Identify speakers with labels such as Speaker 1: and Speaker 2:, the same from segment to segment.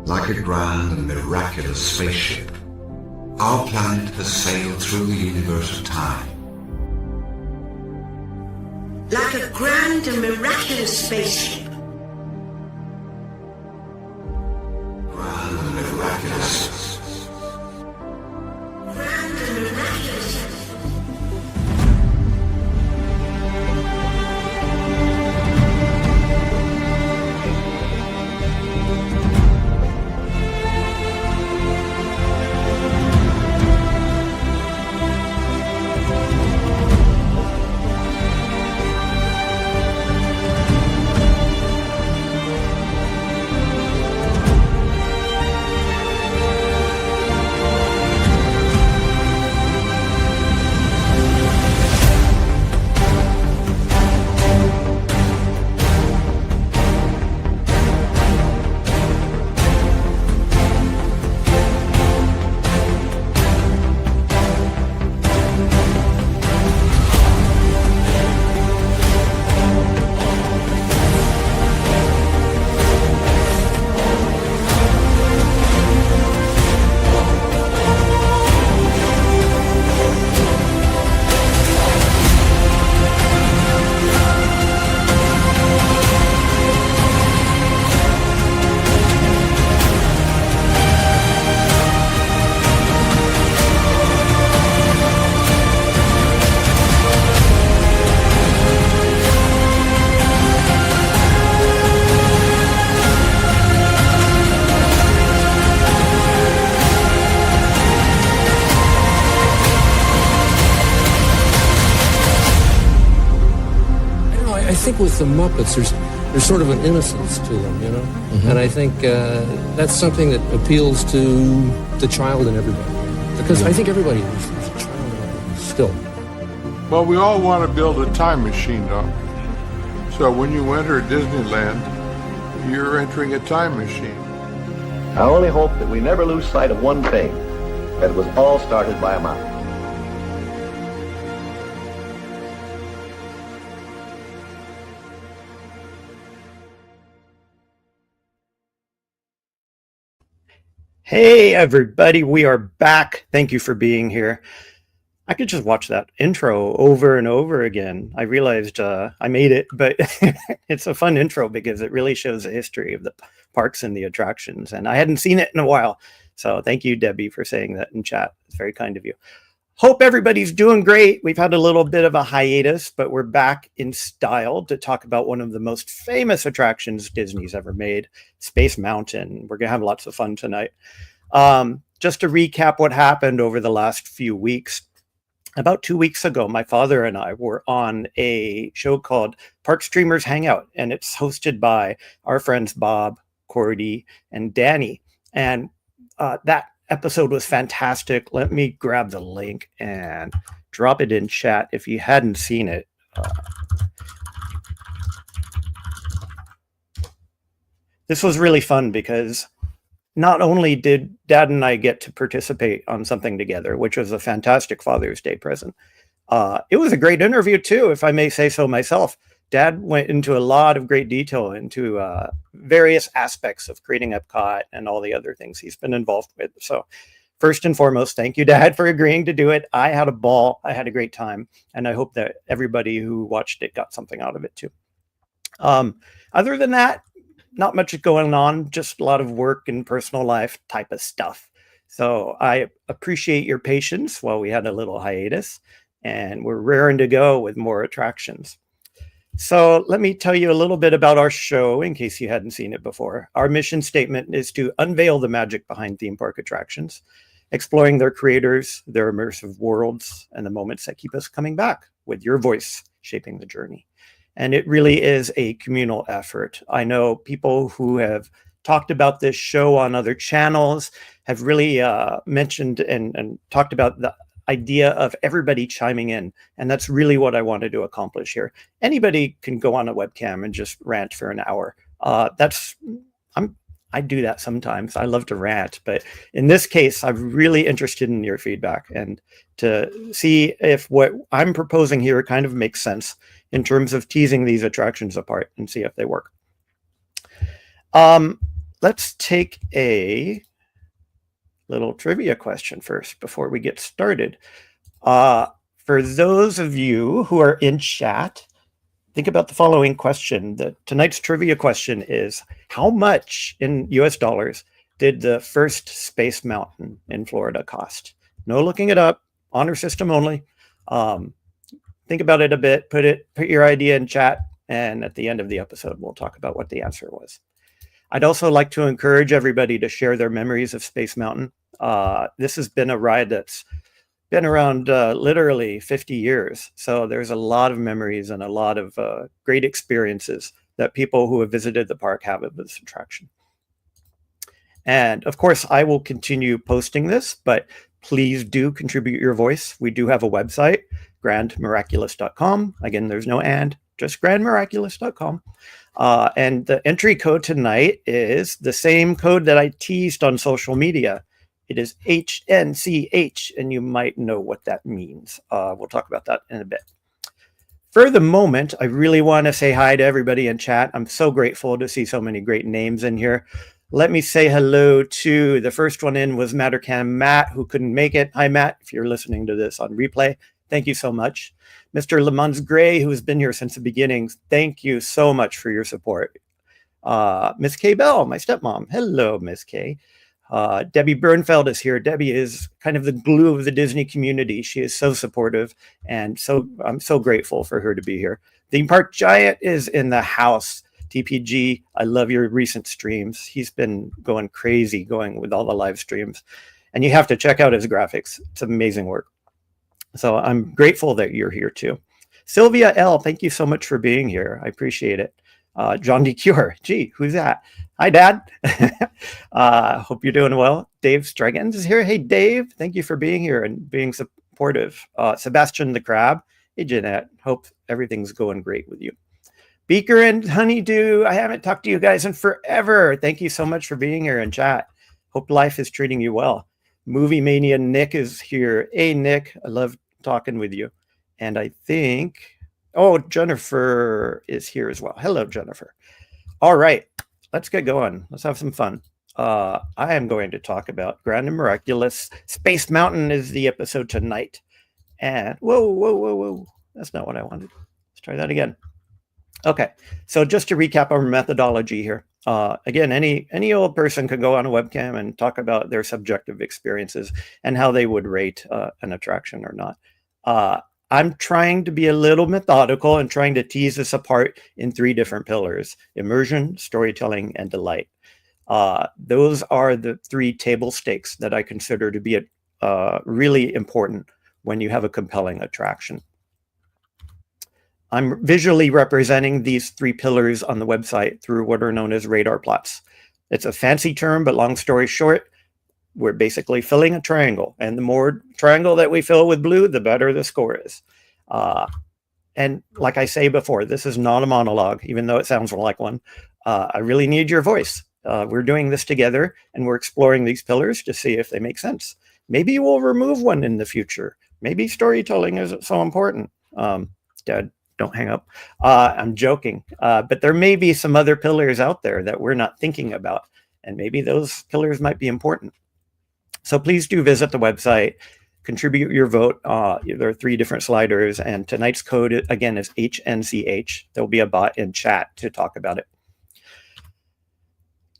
Speaker 1: Like a grand and miraculous spaceship, our planet has sailed through the universe of time.
Speaker 2: Like a grand and miraculous spaceship.
Speaker 1: Grand and miraculous.
Speaker 2: Grand and miraculous.
Speaker 3: I think with the Muppets, there's sort of an innocence to them, you know? Mm-hmm. And I think that's something that appeals to the child in everybody. Because I think everybody is a child in everybody still.
Speaker 4: Well, we all want to build a time machine, Doc. So when you enter Disneyland, you're entering a time machine.
Speaker 5: I only hope that we never lose sight of one thing, that it was all started by a mouse.
Speaker 6: Hey everybody, we are back. Thank you for being here. I could just watch that intro over and over again. I realized I made it, but it's a fun intro because it really shows the history of the parks and the attractions, and I hadn't seen it in a while. So thank you, Debbie, for saying that in chat. It's very kind of you. Hope everybody's doing great. We've had a little bit of a hiatus, but we're back in style to talk about one of the most famous attractions Disney's ever made, Space Mountain. We're going to have lots of fun tonight. Just to recap what happened over the last few weeks. About 2 weeks ago, my father and I were on a show called Park Streamers Hangout, and it's hosted by our friends Bob, Cordy, and Danny. And that episode was fantastic. Let me grab the link and drop it in chat if you hadn't seen it. This was really fun because not only did Dad and I get to participate on something together, which was a fantastic Father's Day present, it was a great interview too, if I may say so myself. Dad went into a lot of great detail into various aspects of creating Epcot and all the other things he's been involved with. So first and foremost, thank you, Dad, for agreeing to do it. I had a ball. I had a great time. And I hope that everybody who watched it got something out of it too. Other than that, not much going on, just a lot of work and personal life type of stuff. So I appreciate your patience while we had a little hiatus, and we're raring to go with more attractions. So let me tell you a little bit about our show in case you hadn't seen it before. Our mission statement is to unveil the magic behind theme park attractions, exploring their creators, their immersive worlds, and the moments that keep us coming back, with your voice shaping the journey. And it really is a communal effort. I know people who have talked about this show on other channels have really mentioned and talked about the idea of everybody chiming in. And that's really what I wanted to accomplish here. Anybody can go on a webcam and just rant for an hour. I do that sometimes. I love to rant, but in this case, I'm really interested in your feedback and to see if what I'm proposing here kind of makes sense in terms of teasing these attractions apart and see if they work. let's take a little trivia question first before we get started. For those of you who are in chat, think about the following question. Tonight's trivia question is, how much in US dollars did the first Space Mountain in Florida cost? No looking it up, honor system only. Think about it a bit, put your idea in chat, and at the end of the episode, we'll talk about what the answer was. I'd also like to encourage everybody to share their memories of Space Mountain. This has been a ride that's been around literally 50 years. So there's a lot of memories and a lot of great experiences that people who have visited the park have of this attraction. And of course, I will continue posting this, but please do contribute your voice. We do have a website, grandmiraculous.com. Again, there's no and, just grandmiraculous.com. And the entry code tonight is the same code that I teased on social media. It is HNCH, and you might know what that means. We'll talk about that in a bit. For the moment, I really want to say hi to everybody in chat. I'm so grateful to see so many great names in here. Let me say hello to the first one in was Mattercam Matt, who couldn't make it. Hi, Matt, if you're listening to this on replay. Thank you so much. Mr. Lamont Gray, who has been here since the beginning, thank you so much for your support. Miss Kay Bell, my stepmom. Hello, Miss Kay. Debbie Bernfeld is here. Debbie is kind of the glue of the Disney community. She is so supportive, and I'm so grateful for her to be here. Theme Park Giant is in the house. TPG, I love your recent streams. He's been going crazy, going with all the live streams. And you have to check out his graphics. It's amazing work. So I'm grateful that you're here too. Sylvia L, thank you so much for being here. I appreciate it. John DeCure, gee, who's that? Hi, Dad. Hope you're doing well. Dave Stragans is here. Hey, Dave, thank you for being here and being supportive. Sebastian the Crab. Hey, Jeanette, hope everything's going great with you. Beaker and Honeydew, I haven't talked to you guys in forever. Thank you so much for being here in chat. Hope life is treating you well. Movie Mania Nick is here. Hey, Nick, I love talking with you. And I think, oh, Jennifer is here as well. Hello, Jennifer. All right, let's get going. Let's have some fun. I am going to talk about Grand and Miraculous. Space Mountain is the episode tonight. And whoa. That's not what I wanted. Let's try that again. Okay, so just to recap our methodology here. Again, any old person could go on a webcam and talk about their subjective experiences and how they would rate an attraction or not. I'm trying to be a little methodical and trying to tease this apart in 3 different pillars: immersion, storytelling, and delight. Those are the 3 table stakes that I consider to be really important when you have a compelling attraction. I'm visually representing these 3 pillars on the website through what are known as radar plots. It's a fancy term, but long story short, we're basically filling a triangle. And the more triangle that we fill with blue, the better the score is. And like I say before, this is not a monologue, even though it sounds like one. I really need your voice. We're doing this together, and we're exploring these pillars to see if they make sense. Maybe we'll remove one in the future. Maybe storytelling isn't so important. Dad, don't hang up. I'm joking. But there may be some other pillars out there that we're not thinking about, and maybe those pillars might be important. So please do visit the website, contribute your vote. There are 3 different sliders, and tonight's code, again, is HNCH. There'll be a bot in chat to talk about it.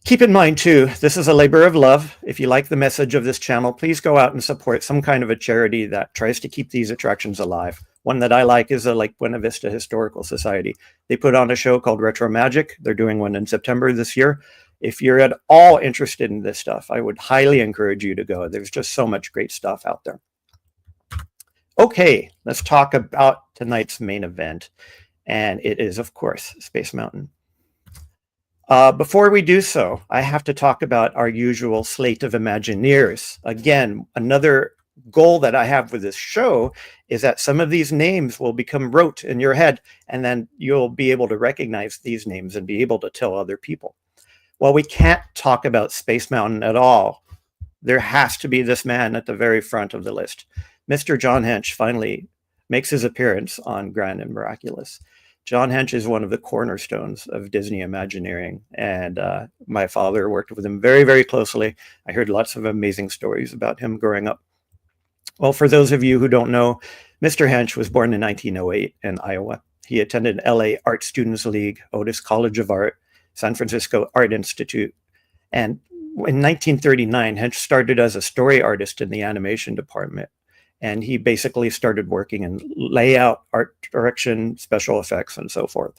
Speaker 6: Keep in mind, too, this is a labor of love. If you like the message of this channel, please go out and support some kind of a charity that tries to keep these attractions alive. One that I like is the Lake Buena Vista Historical Society. They put on a show called Retro Magic. They're doing one in September this year. If you're at all interested in this stuff, I would highly encourage you to go. There's just so much great stuff out there. Okay, let's talk about tonight's main event. And it is, of course, Space Mountain. Before we do so, I have to talk about our usual slate of Imagineers. Again, another goal that I have with this show is that some of these names will become rote in your head, and then you'll be able to recognize these names and be able to tell other people. Well, we can't talk about Space Mountain at all. There has to be this man at the very front of the list. Mr. John Hench finally makes his appearance on Grand and Miraculous. John Hench is one of the cornerstones of Disney Imagineering, and my father worked with him very, very closely. I heard lots of amazing stories about him growing up. Well, for those of you who don't know, Mr. Hench was born in 1908 in Iowa. He attended LA Art Students League, Otis College of Art, San Francisco Art Institute, and in 1939, Hench started as a story artist in the animation department. And he basically started working in layout, art direction, special effects, and so forth.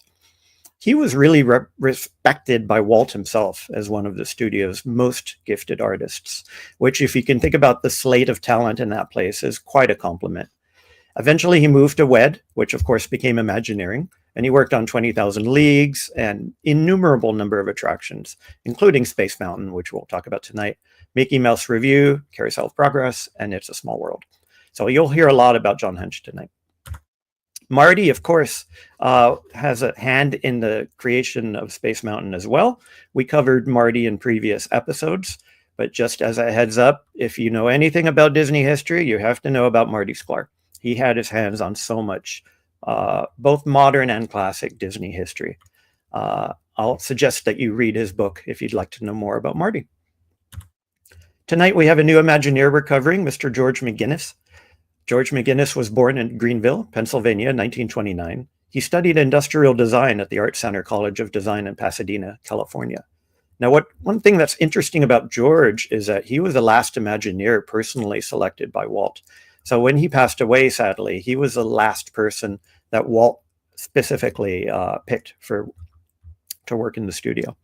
Speaker 6: He was really respected by Walt himself as one of the studio's most gifted artists, which, if you can think about the slate of talent in that place, is quite a compliment. Eventually, he moved to WED, which of course became Imagineering, and he worked on 20,000 Leagues and innumerable number of attractions, including Space Mountain, which we'll talk about tonight, Mickey Mouse Revue, Carousel of Progress, and It's a Small World. So you'll hear a lot about John Hench tonight. Marty, of course, has a hand in the creation of Space Mountain as well. We covered Marty in previous episodes, but just as a heads up, if you know anything about Disney history, you have to know about Marty Sklar. He had his hands on so much, both modern and classic Disney history. I'll suggest that you read his book if you'd like to know more about Marty. Tonight we have a new Imagineer we're covering, Mr. George McGinnis. George McGinnis was born in Greenville, Pennsylvania, in 1929. He studied industrial design at the Art Center College of Design in Pasadena, California. Now, one thing that's interesting about George is that he was the last Imagineer personally selected by Walt. So when he passed away, sadly, he was the last person that Walt specifically picked to work in the studio.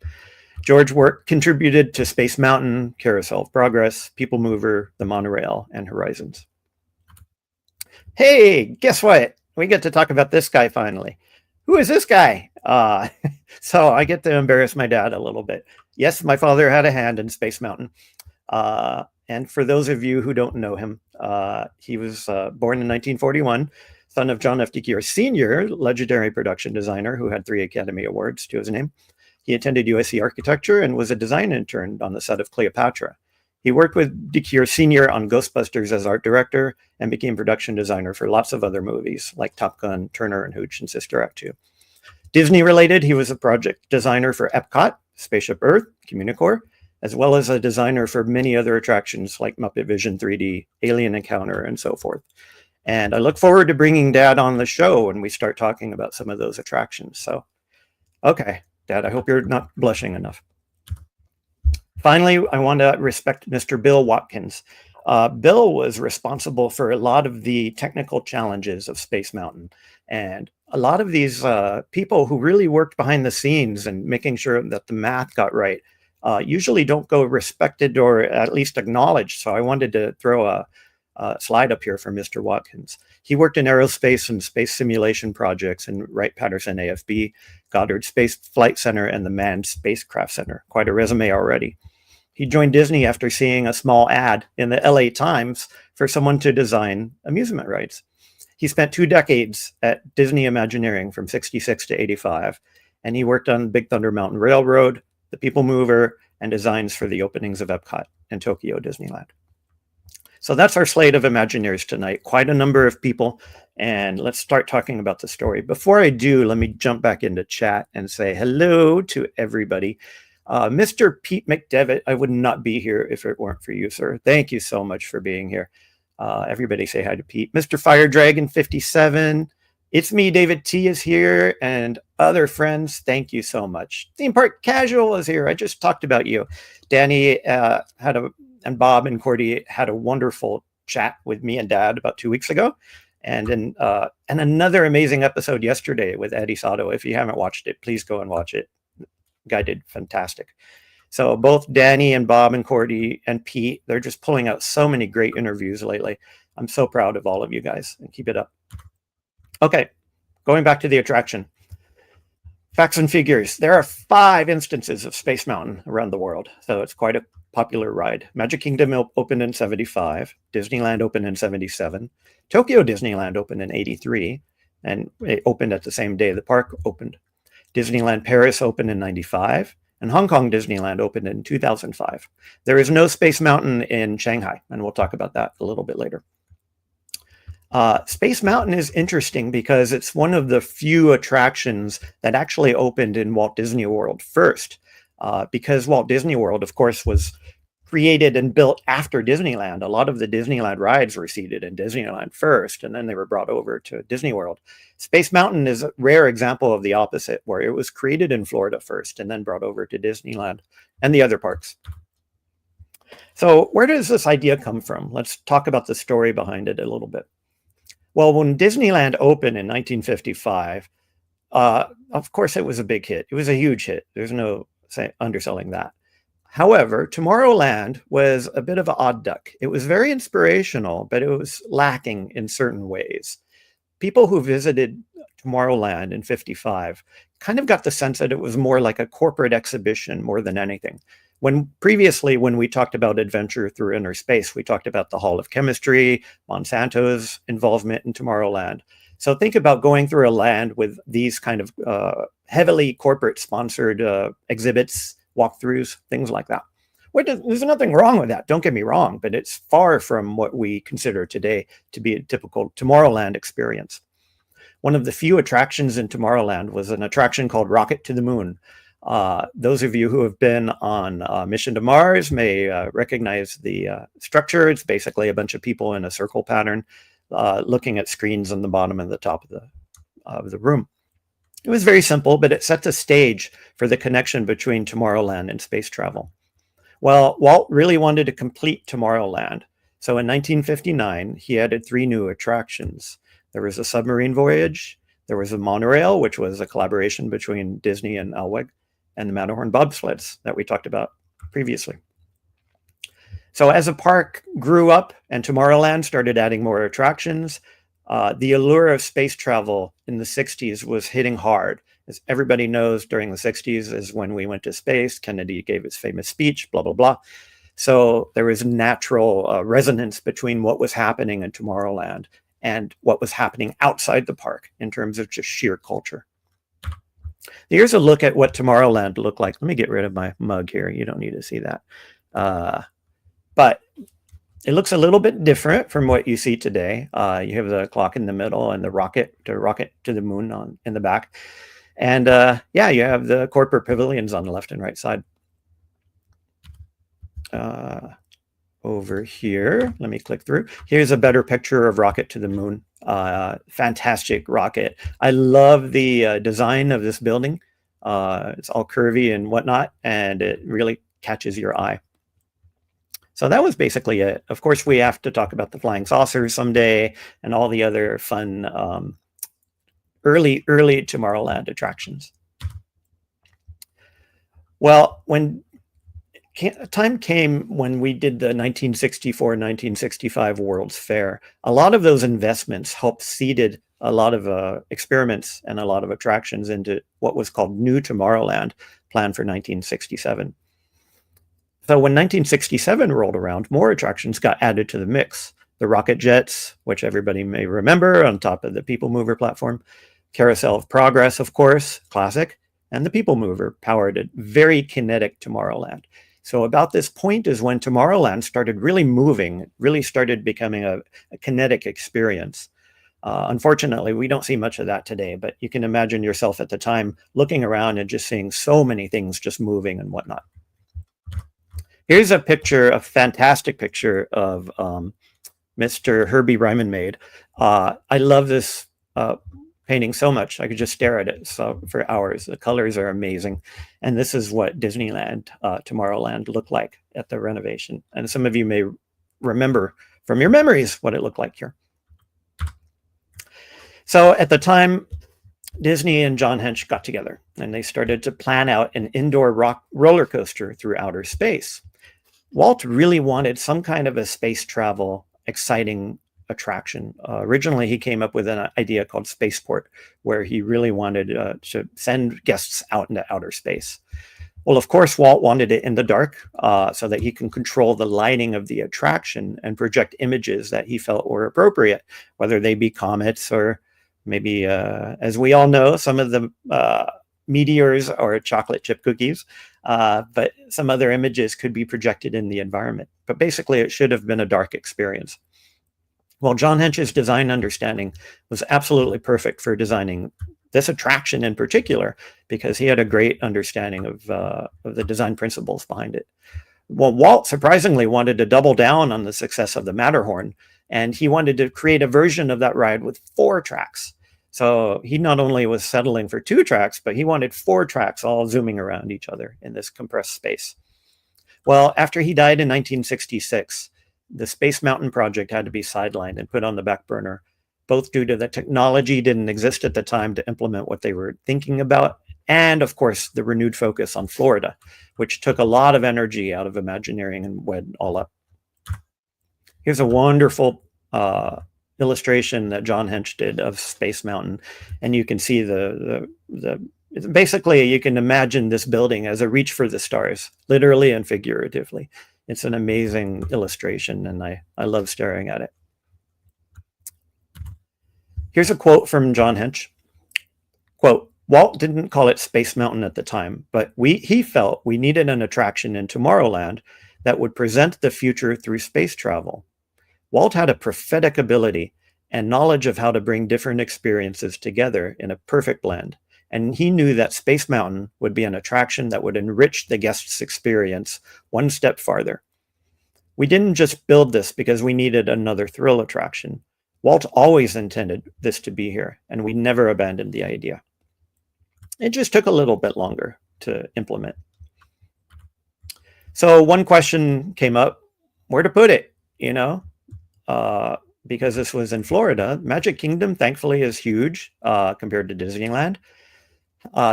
Speaker 6: George contributed to Space Mountain, Carousel of Progress, People Mover, the Monorail, and Horizons. Hey, guess what? We get to talk about this guy finally. Who is this guy? So I get to embarrass my dad a little bit. Yes, my father had a hand in Space Mountain. And for those of you who don't know him, he was born in 1941, son of John F. DeCure Sr., legendary production designer who had 3 Academy Awards to his name. He attended USC Architecture and was a design intern on the set of Cleopatra. He worked with DeCure Sr. on Ghostbusters as art director and became production designer for lots of other movies like Top Gun, Turner and Hooch, and Sister Act 2. Disney related, he was a project designer for Epcot, Spaceship Earth, Communicore, as well as a designer for many other attractions like Muppet Vision 3D, Alien Encounter, and so forth. And I look forward to bringing Dad on the show when we start talking about some of those attractions. So, okay, Dad, I hope you're not blushing enough. Finally, I want to respect Mr. Bill Watkins. Bill was responsible for a lot of the technical challenges of Space Mountain. And a lot of these people who really worked behind the scenes and making sure that the math got right usually don't go respected or at least acknowledged. So I wanted to throw a slide up here for Mr. Watkins. He worked in aerospace and space simulation projects in Wright-Patterson AFB, Goddard Space Flight Center, and the Manned Spacecraft Center. Quite a resume already. He joined Disney after seeing a small ad in the LA Times for someone to design amusement rides. He spent 2 decades at Disney Imagineering from 66 to 85, and he worked on Big Thunder Mountain Railroad, the People Mover, and designs for the openings of Epcot and Tokyo Disneyland. So that's our slate of Imagineers tonight. Quite a number of people, and let's start talking about the story. Before I do, let me jump back into chat and say hello to everybody. Mr. Pete McDevitt, I would not be here if it weren't for you, sir. Thank you so much for being here. Everybody say hi to Pete. Mr. Fire Dragon 57. It's me, David T is here, and other friends, thank you so much. Theme Park Casual is here. I just talked about you. Danny and Bob and Cordy had a wonderful chat with me and Dad about 2 weeks ago. And another amazing episode yesterday with Eddie Sato. If you haven't watched it, please go and watch it. Guy did fantastic. So both Danny and Bob and Cordy and Pete, they're just pulling out so many great interviews lately. I'm so proud of all of you guys, and keep it up. Okay, going back to the attraction. Facts and figures. There are 5 instances of Space Mountain around the world, so it's quite a popular ride. Magic Kingdom opened in 75, Disneyland opened in 77, Tokyo Disneyland opened in 83, and it opened at the same day the park opened. Disneyland Paris opened in 95, and Hong Kong Disneyland opened in 2005. There is no Space Mountain in Shanghai, and we'll talk about that a little bit later. Space Mountain is interesting because it's one of the few attractions that actually opened in Walt Disney World first. Because Walt Disney World, of course, was created and built after Disneyland. A lot of the Disneyland rides were seated in Disneyland first, and then they were brought over to Disney World. Space Mountain is a rare example of the opposite, where it was created in Florida first and then brought over to Disneyland and the other parks. So where does this idea come from? Let's talk about the story behind it a little bit. Well, when Disneyland opened in 1955, of course, it was a big hit. It was a huge hit. There's no underselling that. However, Tomorrowland was a bit of an odd duck. It was very inspirational, but it was lacking in certain ways. People who visited Tomorrowland in 55 kind of got the sense that it was more like a corporate exhibition more than anything. When previously, when we talked about adventure through inner space, we talked about the Hall of Chemistry, Monsanto's involvement in Tomorrowland. So think about going through a land with these kind of heavily corporate sponsored exhibits, walkthroughs, things like that. There's nothing wrong with that, don't get me wrong, but it's far from what we consider today to be a typical Tomorrowland experience. One of the few attractions in Tomorrowland was an attraction called Rocket to the Moon. Those of you who have been on Mission to Mars may recognize the structure. It's basically a bunch of people in a circle pattern looking at screens on the bottom and the top of the room. It was very simple, but it set the stage for the connection between Tomorrowland and space travel. Well, Walt really wanted to complete Tomorrowland. So in 1959, he added 3 new attractions. There was a submarine voyage, there was a monorail, which was a collaboration between Disney and Elweg, and the Matterhorn bobsleds that we talked about previously. So as the park grew up and Tomorrowland started adding more attractions, the allure of space travel in the 60s was hitting hard. As everybody knows, during the 60s is when we went to space. Kennedy gave his famous speech, blah, blah, blah. So there was natural resonance between what was happening in Tomorrowland and what was happening outside the park in terms of just sheer culture. Here's a look at what Tomorrowland looked like. Let me get rid of my mug here. You don't need to see that. But it looks a little bit different from what you see today. You have the clock in the middle and the rocket to the moon in the back. And yeah, you have the corporate pavilions on the left and right side. Over here, let me click through. Here's a better picture of Rocket to the Moon. Fantastic rocket. I love the design of this building. It's all curvy and whatnot, and it really catches your eye. So that was basically it. Of course, we have to talk about the flying saucers someday and all the other fun early Tomorrowland attractions. Well, when time came when we did the 1964-1965 World's Fair, a lot of those investments helped seeded a lot of experiments and a lot of attractions into what was called New Tomorrowland, planned for 1967. So when 1967 rolled around, more attractions got added to the mix. The rocket jets, which everybody may remember, on top of the People Mover platform. Carousel of Progress, of course, classic. And the People Mover powered a very kinetic Tomorrowland. So about this point is when Tomorrowland started really moving, really started becoming a kinetic experience. Unfortunately, we don't see much of that today, but you can imagine yourself at the time looking around and just seeing so many things just moving and whatnot. Here's a picture, a fantastic picture of Mr. Herbie Ryman made. I love this painting so much. I could just stare at it for hours. The colors are amazing. And this is what Disneyland, Tomorrowland looked like at the renovation. And some of you may remember from your memories what it looked like here. So at the time, Disney and John Hench got together and they started to plan out an indoor roller coaster through outer space. Walt really wanted some kind of a space travel, exciting attraction. Originally, he came up with an idea called Spaceport, where he really wanted to send guests out into outer space. Well, of course, Walt wanted it in the dark so that he can control the lighting of the attraction and project images that he felt were appropriate, whether they be comets or maybe, as we all know, some of the meteors or chocolate chip cookies, but some other images could be projected in the environment. But basically, it should have been a dark experience. Well, John Hench's design understanding was absolutely perfect for designing this attraction in particular, because he had a great understanding of the design principles behind it. Well, Walt surprisingly wanted to double down on the success of the Matterhorn, and he wanted to create a version of that ride with 4 tracks. So he not only was settling for 2 tracks, but he wanted 4 tracks all zooming around each other in this compressed space. Well, after he died in 1966, the Space Mountain project had to be sidelined and put on the back burner, both due to the technology didn't exist at the time to implement what they were thinking about, and of course, the renewed focus on Florida, which took a lot of energy out of Imagineering and went all up. Here's a wonderful illustration that John Hench did of Space Mountain, and you can see basically you can imagine this building as a reach for the stars, literally and figuratively. It's an amazing illustration, and I love staring at it. Here's a quote from John Hench. Quote, Walt didn't call it Space Mountain at the time, but he felt we needed an attraction in Tomorrowland that would present the future through space travel. Walt had a prophetic ability and knowledge of how to bring different experiences together in a perfect blend, and he knew that Space Mountain would be an attraction that would enrich the guest's experience one step farther. We didn't just build this because we needed another thrill attraction. Walt always intended this to be here, and we never abandoned the idea. It just took a little bit longer to implement. So one question came up, where to put it, because this was in Florida. Magic Kingdom, thankfully, is huge compared to Disneyland.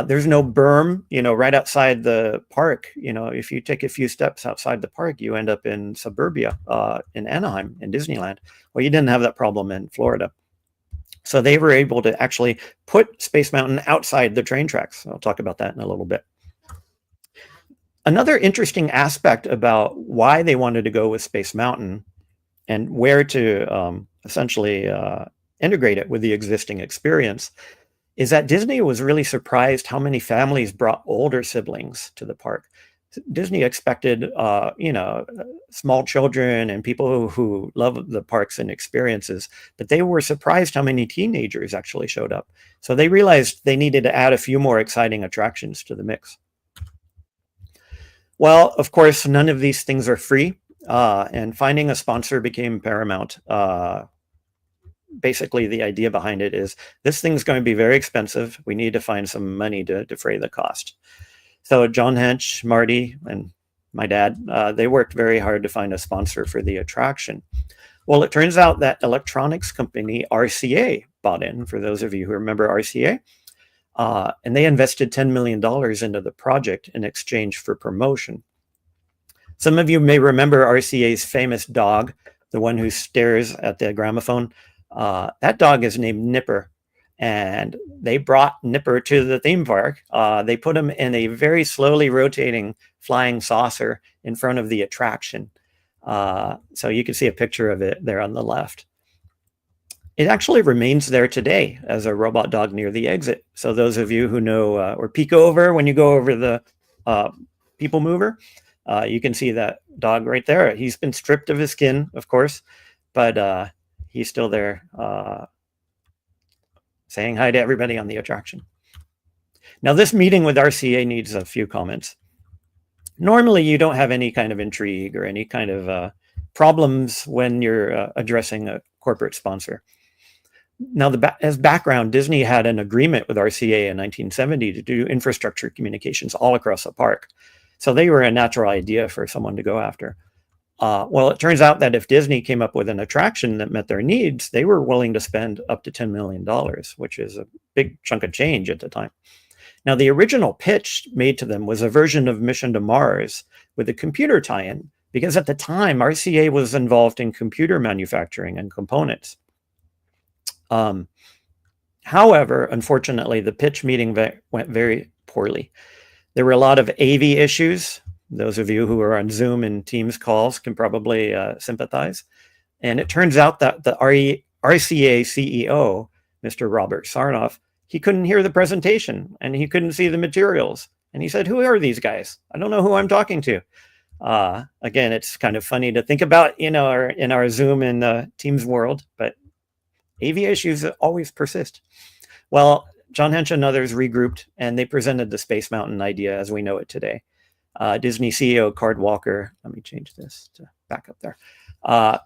Speaker 6: There's no berm, right outside the park. If you take a few steps outside the park, you end up in suburbia in Anaheim, in Disneyland. Well, you didn't have that problem in Florida. So they were able to actually put Space Mountain outside the train tracks. I'll talk about that in a little bit. Another interesting aspect about why they wanted to go with Space Mountain and where to essentially integrate it with the existing experience is that Disney was really surprised how many families brought older siblings to the park. Disney expected, small children and people who love the parks and experiences, but they were surprised how many teenagers actually showed up. So they realized they needed to add a few more exciting attractions to the mix. Well, of course, none of these things are free, and finding a sponsor became paramount. Basically, the idea behind it is this thing's going to be very expensive. We need to find some money to defray the cost. So John Hench, Marty, and my dad, they worked very hard to find a sponsor for the attraction. Well, it turns out that electronics company RCA bought in, for those of you who remember RCA, and they invested $10 million into the project in exchange for promotion. Some of you may remember RCA's famous dog, the one who stares at the gramophone. That dog is named Nipper, and they brought Nipper to the theme park. They put him in a very slowly rotating flying saucer in front of the attraction. So you can see a picture of it there on the left. It actually remains there today as a robot dog near the exit. So those of you who know or peek over when you go over the people mover, you can see that dog right there. He's been stripped of his skin, of course, but he's still there saying hi to everybody on the attraction. Now, this meeting with RCA needs a few comments. Normally, you don't have any kind of intrigue or any kind of problems when you're addressing a corporate sponsor. Now, as background, Disney had an agreement with RCA in 1970 to do infrastructure communications all across the park. So they were a natural idea for someone to go after. Well, it turns out that if Disney came up with an attraction that met their needs, they were willing to spend up to $10 million, which is a big chunk of change at the time. Now, the original pitch made to them was a version of Mission to Mars with a computer tie-in, because at the time, RCA was involved in computer manufacturing and components. However, unfortunately, the pitch meeting went very poorly. There were a lot of AV issues. Those of you who are on Zoom and Teams calls can probably sympathize. And it turns out that the RCA CEO, Mr. Robert Sarnoff, he couldn't hear the presentation and he couldn't see the materials. And he said, "Who are these guys? I don't know who I'm talking to." Again, it's kind of funny to think about, in our Zoom and Teams world, but AV issues always persist. Well, John Hench and others regrouped, and they presented the Space Mountain idea as we know it today. Disney CEO Card Walker, let me change this to back up there.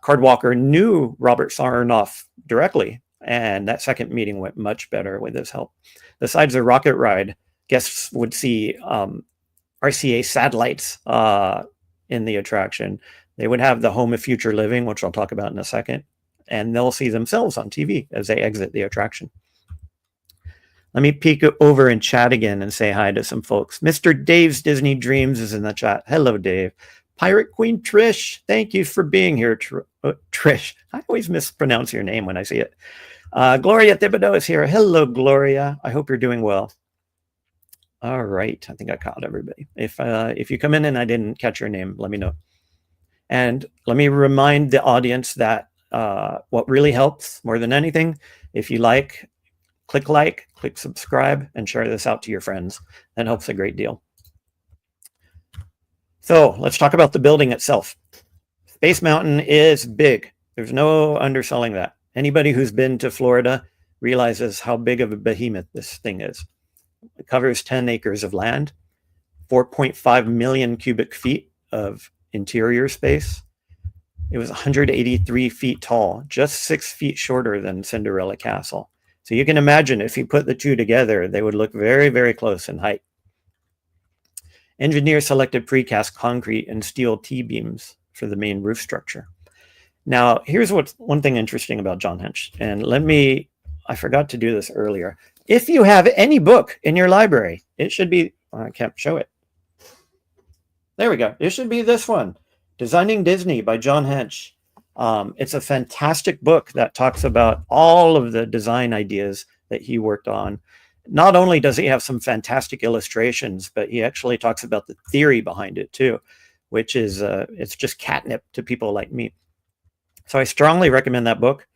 Speaker 6: Card Walker knew Robert Sarnoff directly, and that second meeting went much better with his help. Besides the rocket ride, guests would see RCA satellites in the attraction. They would have the home of future living, which I'll talk about in a second, and they'll see themselves on TV as they exit the attraction. Let me peek over and chat again and say hi to some folks. Mr. Dave's Disney Dreams is in the chat. Hello, Dave. Pirate Queen Trish, thank you for being here, Trish. I always mispronounce your name when I see it. Gloria Thibodeau is here. Hello, Gloria. I hope you're doing well. All right, I think I caught everybody. If you come in and I didn't catch your name, let me know. And let me remind the audience that what really helps more than anything, if you click subscribe, and share this out to your friends. That helps a great deal. So let's talk about the building itself. Space Mountain is big. There's no underselling that. Anybody who's been to Florida realizes how big of a behemoth this thing is. It covers 10 acres of land, 4.5 million cubic feet of interior space. It was 183 feet tall, just 6 feet shorter than Cinderella Castle. So you can imagine if you put the two together, they would look very, very close in height. Engineers selected precast concrete and steel T-beams for the main roof structure. Now, here's one thing interesting about John Hench. And I forgot to do this earlier. If you have any book in your library, it should be, I can't show it. There we go. It should be this one, Designing Disney by John Hench. It's a fantastic book that talks about all of the design ideas that he worked on. Not only does he have some fantastic illustrations, but he actually talks about the theory behind it too, which is, it's just catnip to people like me. So I strongly recommend that book.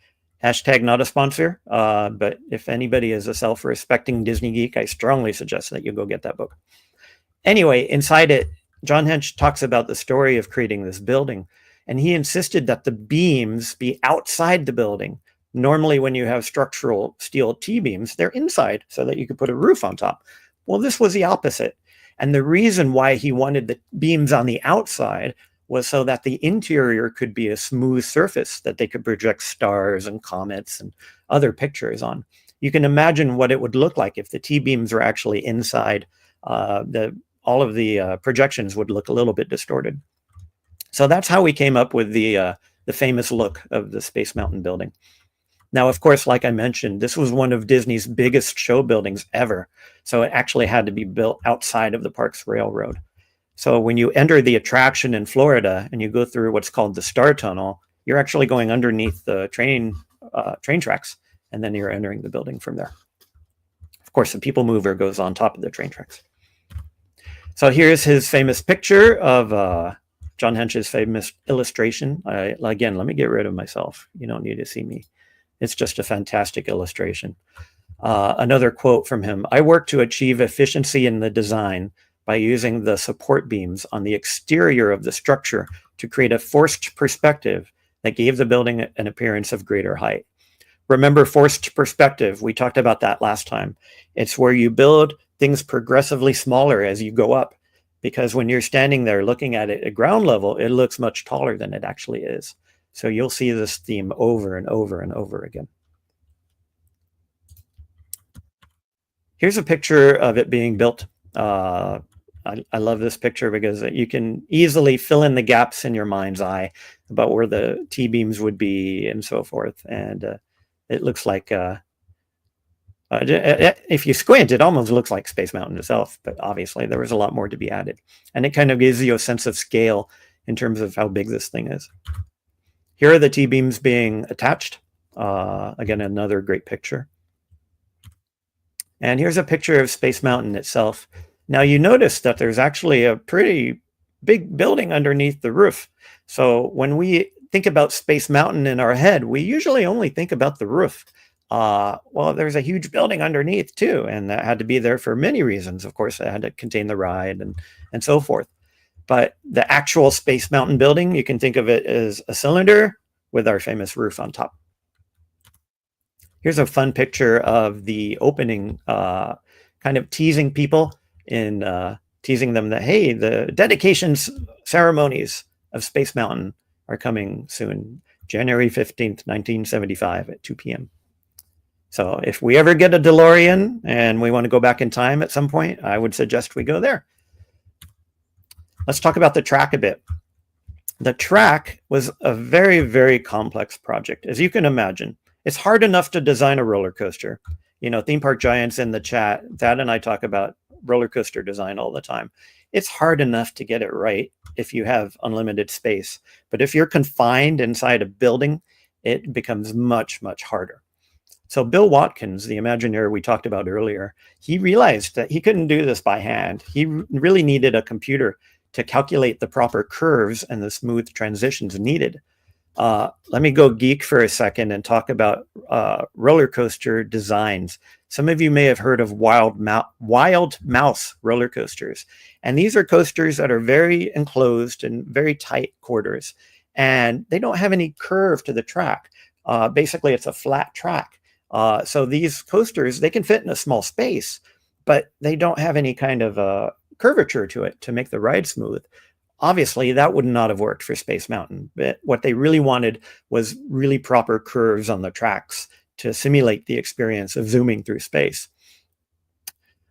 Speaker 6: Hashtag not a sponsor, but if anybody is a self-respecting Disney geek, I strongly suggest that you go get that book. Anyway, inside it, John Hench talks about the story of creating this building, and he insisted that the beams be outside the building. Normally, when you have structural steel T-beams, they're inside so that you could put a roof on top. Well, this was the opposite. And the reason why he wanted the beams on the outside was so that the interior could be a smooth surface that they could project stars and comets and other pictures on. You can imagine what it would look like if the T-beams were actually inside. All of the projections would look a little bit distorted. So that's how we came up with the famous look of the Space Mountain building. Now, of course, like I mentioned, this was one of Disney's biggest show buildings ever. So it actually had to be built outside of the park's railroad. So when you enter the attraction in Florida and you go through what's called the Star Tunnel, you're actually going underneath the train tracks, and then you're entering the building from there. Of course, the People Mover goes on top of the train tracks. So here's his famous picture of John Hench's famous illustration. Again, let me get rid of myself. You don't need to see me. It's just a fantastic illustration. Another quote from him: "I work to achieve efficiency in the design by using the support beams on the exterior of the structure to create a forced perspective that gave the building an appearance of greater height." Remember forced perspective, we talked about that last time. It's where you build things progressively smaller as you go up, because when you're standing there looking at it at ground level, it looks much taller than it actually is. So you'll see this theme over and over and over again. Here's a picture of it being built. I love this picture because you can easily fill in the gaps in your mind's eye about where the T-beams would be and so forth. And it looks like, if you squint, it almost looks like Space Mountain itself, but obviously there was a lot more to be added. And it kind of gives you a sense of scale in terms of how big this thing is. Here are the T-beams being attached. Again, another great picture. And here's a picture of Space Mountain itself. Now you notice that there's actually a pretty big building underneath the roof. So when we think about Space Mountain in our head, we usually only think about the roof. Well, there's a huge building underneath too, and that had to be there for many reasons. Of course, it had to contain the ride and so forth. But the actual Space Mountain building, you can think of it as a cylinder with our famous roof on top. Here's a fun picture of the opening, kind of teasing people in teasing them that, hey, the dedication ceremonies of Space Mountain are coming soon, January 15th, 1975 at 2 p.m. So if we ever get a DeLorean and we want to go back in time at some point, I would suggest we go there. Let's talk about the track a bit. The track was a very, very complex project. As you can imagine, it's hard enough to design a roller coaster. You know, Theme Park Giants in the chat, Thad and I talk about roller coaster design all the time. It's hard enough to get it right if you have unlimited space. But if you're confined inside a building, it becomes much, much harder. So Bill Watkins, the Imagineer we talked about earlier, he realized that he couldn't do this by hand. He really needed a computer to calculate the proper curves and the smooth transitions needed. Let me go geek for a second and talk about roller coaster designs. Some of you may have heard of Wild Mouse roller coasters. And these are coasters that are very enclosed and very tight quarters. And they don't have any curve to the track. Basically, it's a flat track. So these coasters, they can fit in a small space, but they don't have any kind of curvature to it to make the ride smooth. Obviously, that would not have worked for Space Mountain. But what they really wanted was really proper curves on the tracks to simulate the experience of zooming through space.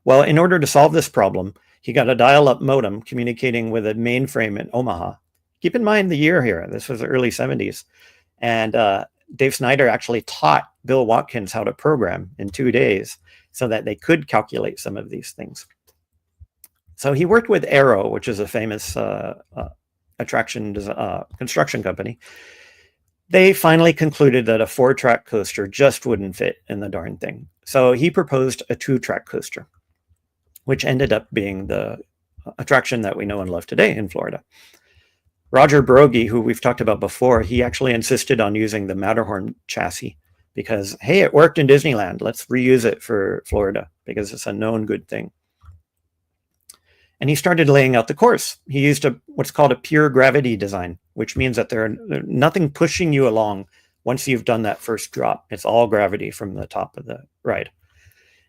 Speaker 6: Well, in order to solve this problem, he got a dial-up modem communicating with a mainframe in Omaha. Keep in mind the year here. This was the early 70s. And Dave Snyder actually taught Bill Watkins how to program in 2 days so that they could calculate some of these things. So he worked with Arrow, which is a famous construction company. They finally concluded that a 4-track coaster just wouldn't fit in the darn thing. So he proposed a 2-track coaster, which ended up being the attraction that we know and love today in Florida. Roger Brogy, who we've talked about before, he actually insisted on using the Matterhorn chassis because, hey, it worked in Disneyland. Let's reuse it for Florida because it's a known good thing. And he started laying out the course. He used what's called a pure gravity design, which means that there's nothing pushing you along once you've done that first drop. It's all gravity from the top of the ride.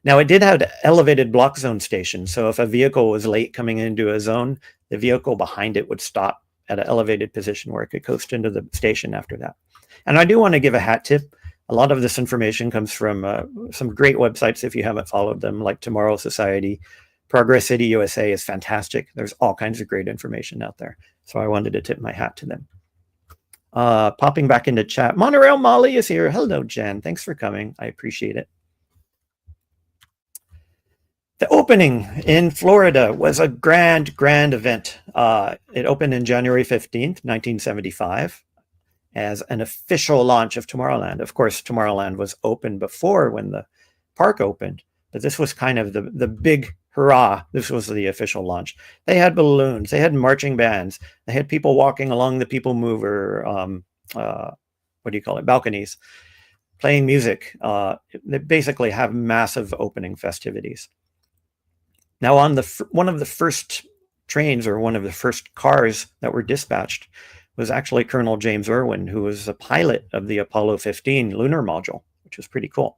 Speaker 6: Now, it did have elevated block zone stations. So if a vehicle was late coming into a zone, the vehicle behind it would stop at an elevated position where it could coast into the station after that. And I do want to give a hat tip. A lot of this information comes from some great websites if you haven't followed them, like Tomorrow Society. Progress City USA is fantastic. There's all kinds of great information out there. So I wanted to tip my hat to them. Popping back into chat, Monorail Molly is here. Hello, Jen. Thanks for coming. I appreciate it. The opening in Florida was a grand event. It opened in January 15th, 1975 as an official launch of Tomorrowland. Of course, Tomorrowland was open before when the park opened, but this was kind of the big hurrah. This was the official launch. They had balloons, they had marching bands, they had people walking along the people mover, what do you call it, balconies, playing music. They basically have massive opening festivities. Now on one of the first trains or one of the first cars that were dispatched was actually Colonel James Irwin, who was a pilot of the Apollo 15 lunar module, which was pretty cool.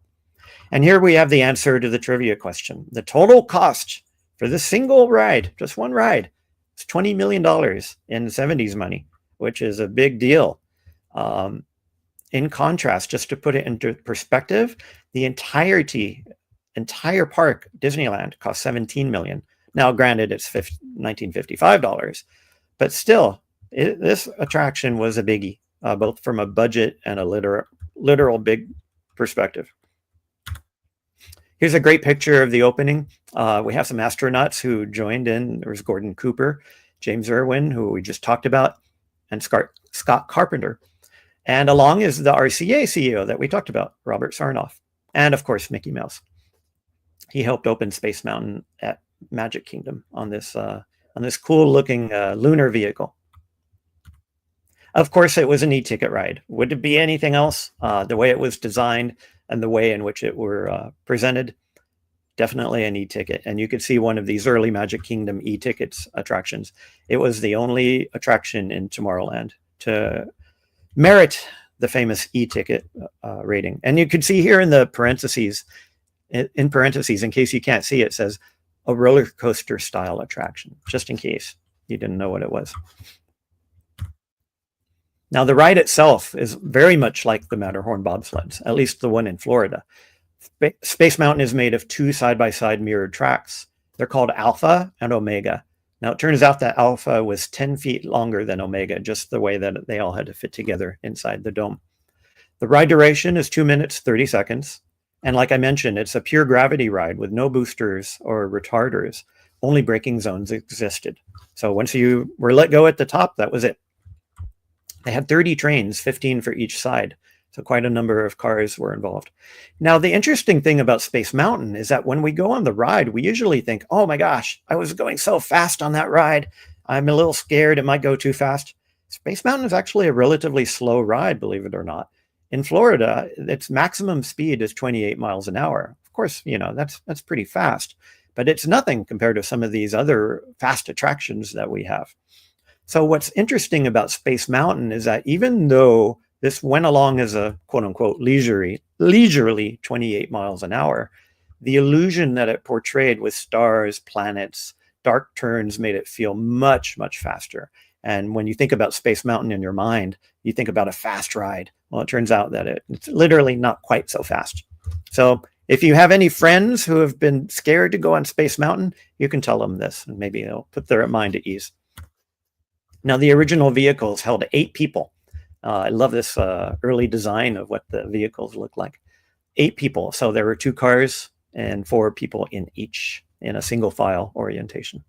Speaker 6: And here we have the answer to the trivia question. The total cost for this single ride, just one ride, is $20 million in 70s money, which is a big deal. In contrast, just to put it into perspective, the entire park, Disneyland, cost $17 million. Now, granted, it's $1955, but still, this attraction was a biggie, both from a budget and a literal big perspective. Here's a great picture of the opening. We have some astronauts who joined in. There was Gordon Cooper, James Irwin, who we just talked about, and Scott Carpenter. And along is the RCA CEO that we talked about, Robert Sarnoff, and of course, Mickey Mouse. He helped open Space Mountain at Magic Kingdom on this cool-looking lunar vehicle. Of course, it was an e-ticket ride. Would it be anything else? The way it was designed and the way in which it were presented, definitely an e-ticket. And you could see one of these early Magic Kingdom e-tickets attractions. It was the only attraction in Tomorrowland to merit the famous e-ticket rating. And you can see here in the parentheses, in parentheses, in case you can't see, it says a roller coaster style attraction, just in case you didn't know what it was. Now, the ride itself is very much like the Matterhorn bobsleds, at least the one in Florida. Space Mountain is made of two side-by-side mirrored tracks. They're called Alpha and Omega. Now, it turns out that Alpha was 10 feet longer than Omega, just the way that they all had to fit together inside the dome. The ride duration is 2 minutes, 30 seconds. And like I mentioned, it's a pure gravity ride with no boosters or retarders. Only braking zones existed. So once you were let go at the top, that was it. They had 30 trains, 15 for each side. So quite a number of cars were involved. Now, the interesting thing about Space Mountain is that when we go on the ride, we usually think, oh my gosh, I was going so fast on that ride. I'm a little scared. It might go too fast. Space Mountain is actually a relatively slow ride, believe it or not. In Florida, its maximum speed is 28 miles an hour. Of course, you know, that's pretty fast, but it's nothing compared to some of these other fast attractions that we have. So what's interesting about Space Mountain is that even though this went along as a quote unquote leisurely 28 miles an hour, the illusion that it portrayed with stars, planets, dark turns made it feel much, much faster. And when you think about Space Mountain in your mind, you think about a fast ride. Well, it turns out that it's literally not quite so fast. So if you have any friends who have been scared to go on Space Mountain, you can tell them this, and maybe it'll put their mind at ease. Now, the original vehicles held 8 people. I love this early design of what the vehicles look like. 8 people. So there were 2 cars and 4 people in each in a single file orientation.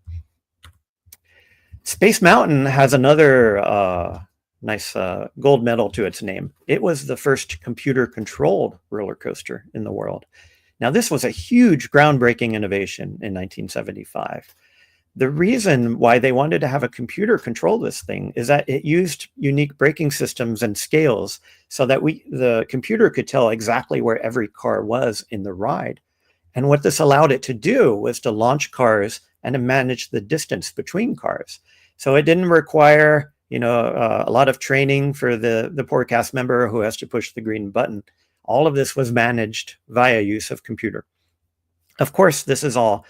Speaker 6: Space Mountain has another nice gold medal to its name. It was the first computer-controlled roller coaster in the world. Now, this was a huge groundbreaking innovation in 1975. The reason why they wanted to have a computer control this thing is that it used unique braking systems and scales so that the computer could tell exactly where every car was in the ride. And what this allowed it to do was to launch cars and to manage the distance between cars. So it didn't require, you know, a lot of training for the poor cast member who has to push the green button. All of this was managed via use of computer. Of course, this is all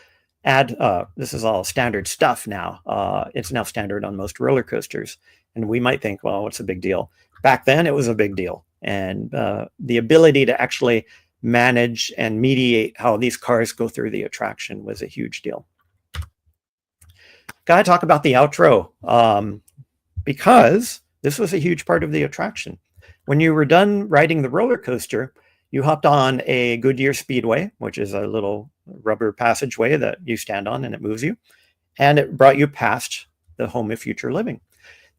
Speaker 6: standard stuff now. It's now standard on most roller coasters. And we might think, well, what's a big deal? Back then, it was a big deal. And the ability to actually manage and mediate how these cars go through the attraction was a huge deal. Gotta talk about the outro, because this was a huge part of the attraction. When you were done riding the roller coaster, you hopped on a Goodyear Speedway, which is a little rubber passageway that you stand on and it moves you. And it brought you past the Home of Future Living.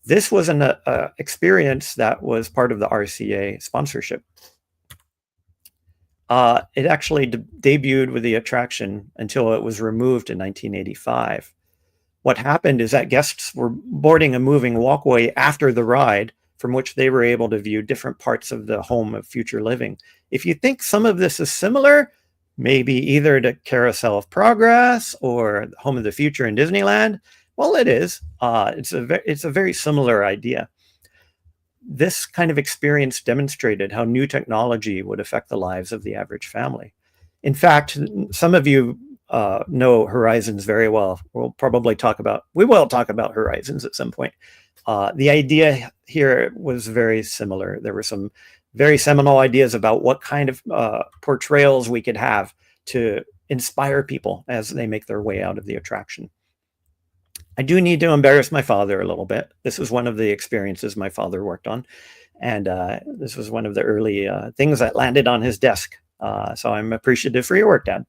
Speaker 6: This was an experience that was part of the RCA sponsorship. It actually debuted with the attraction until it was removed in 1985. What happened is that guests were boarding a moving walkway after the ride, from which they were able to view different parts of the Home of Future Living. If you think some of this is similar, maybe either to Carousel of Progress or Home of the Future in Disneyland, well, it is. It's a very similar idea. This kind of experience demonstrated how new technology would affect the lives of the average family. In fact, some of you know Horizons very well. We will talk about Horizons at some point. The idea here was very similar. There were some very seminal ideas about what kind of portrayals we could have to inspire people as they make their way out of the attraction. I do need to embarrass my father a little bit. This is one of the experiences my father worked on. And this was one of the early things that landed on his desk. So I'm appreciative for your work, Dad.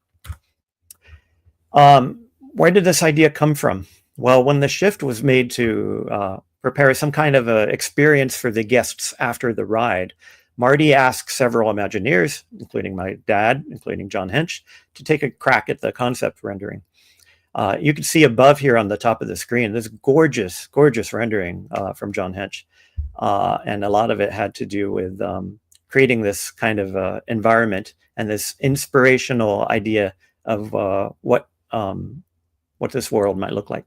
Speaker 6: Where did this idea come from? Well, when the shift was made to prepare some kind of a experience for the guests after the ride, Marty asked several Imagineers, including my dad, including John Hench, to take a crack at the concept rendering. You can see above here on the top of the screen, this gorgeous, gorgeous rendering from John Hench. And a lot of it had to do with creating this kind of environment and this inspirational idea of what this world might look like.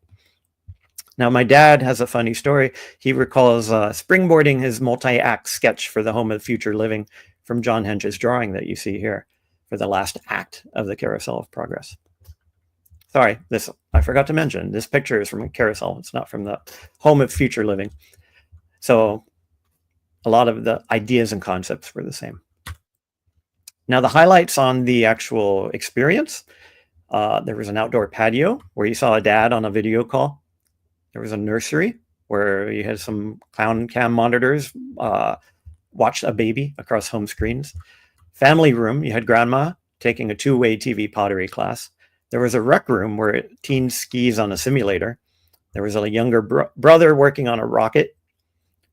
Speaker 6: Now, my dad has a funny story. He recalls springboarding his multi-act sketch for the Home of Future Living from John Hench's drawing that you see here for the last act of the Carousel of Progress. Sorry, this I forgot to mention. This picture is from a carousel. It's not from the Home of Future Living. So a lot of the ideas and concepts were the same. Now, the highlights on the actual experience. There was an outdoor patio where you saw a dad on a video call. There was a nursery where you had some clown cam monitors watch a baby across home screens. Family room, you had grandma taking a two-way TV pottery class. There was a rec room where teens skis on a simulator. There was a younger brother working on a rocket.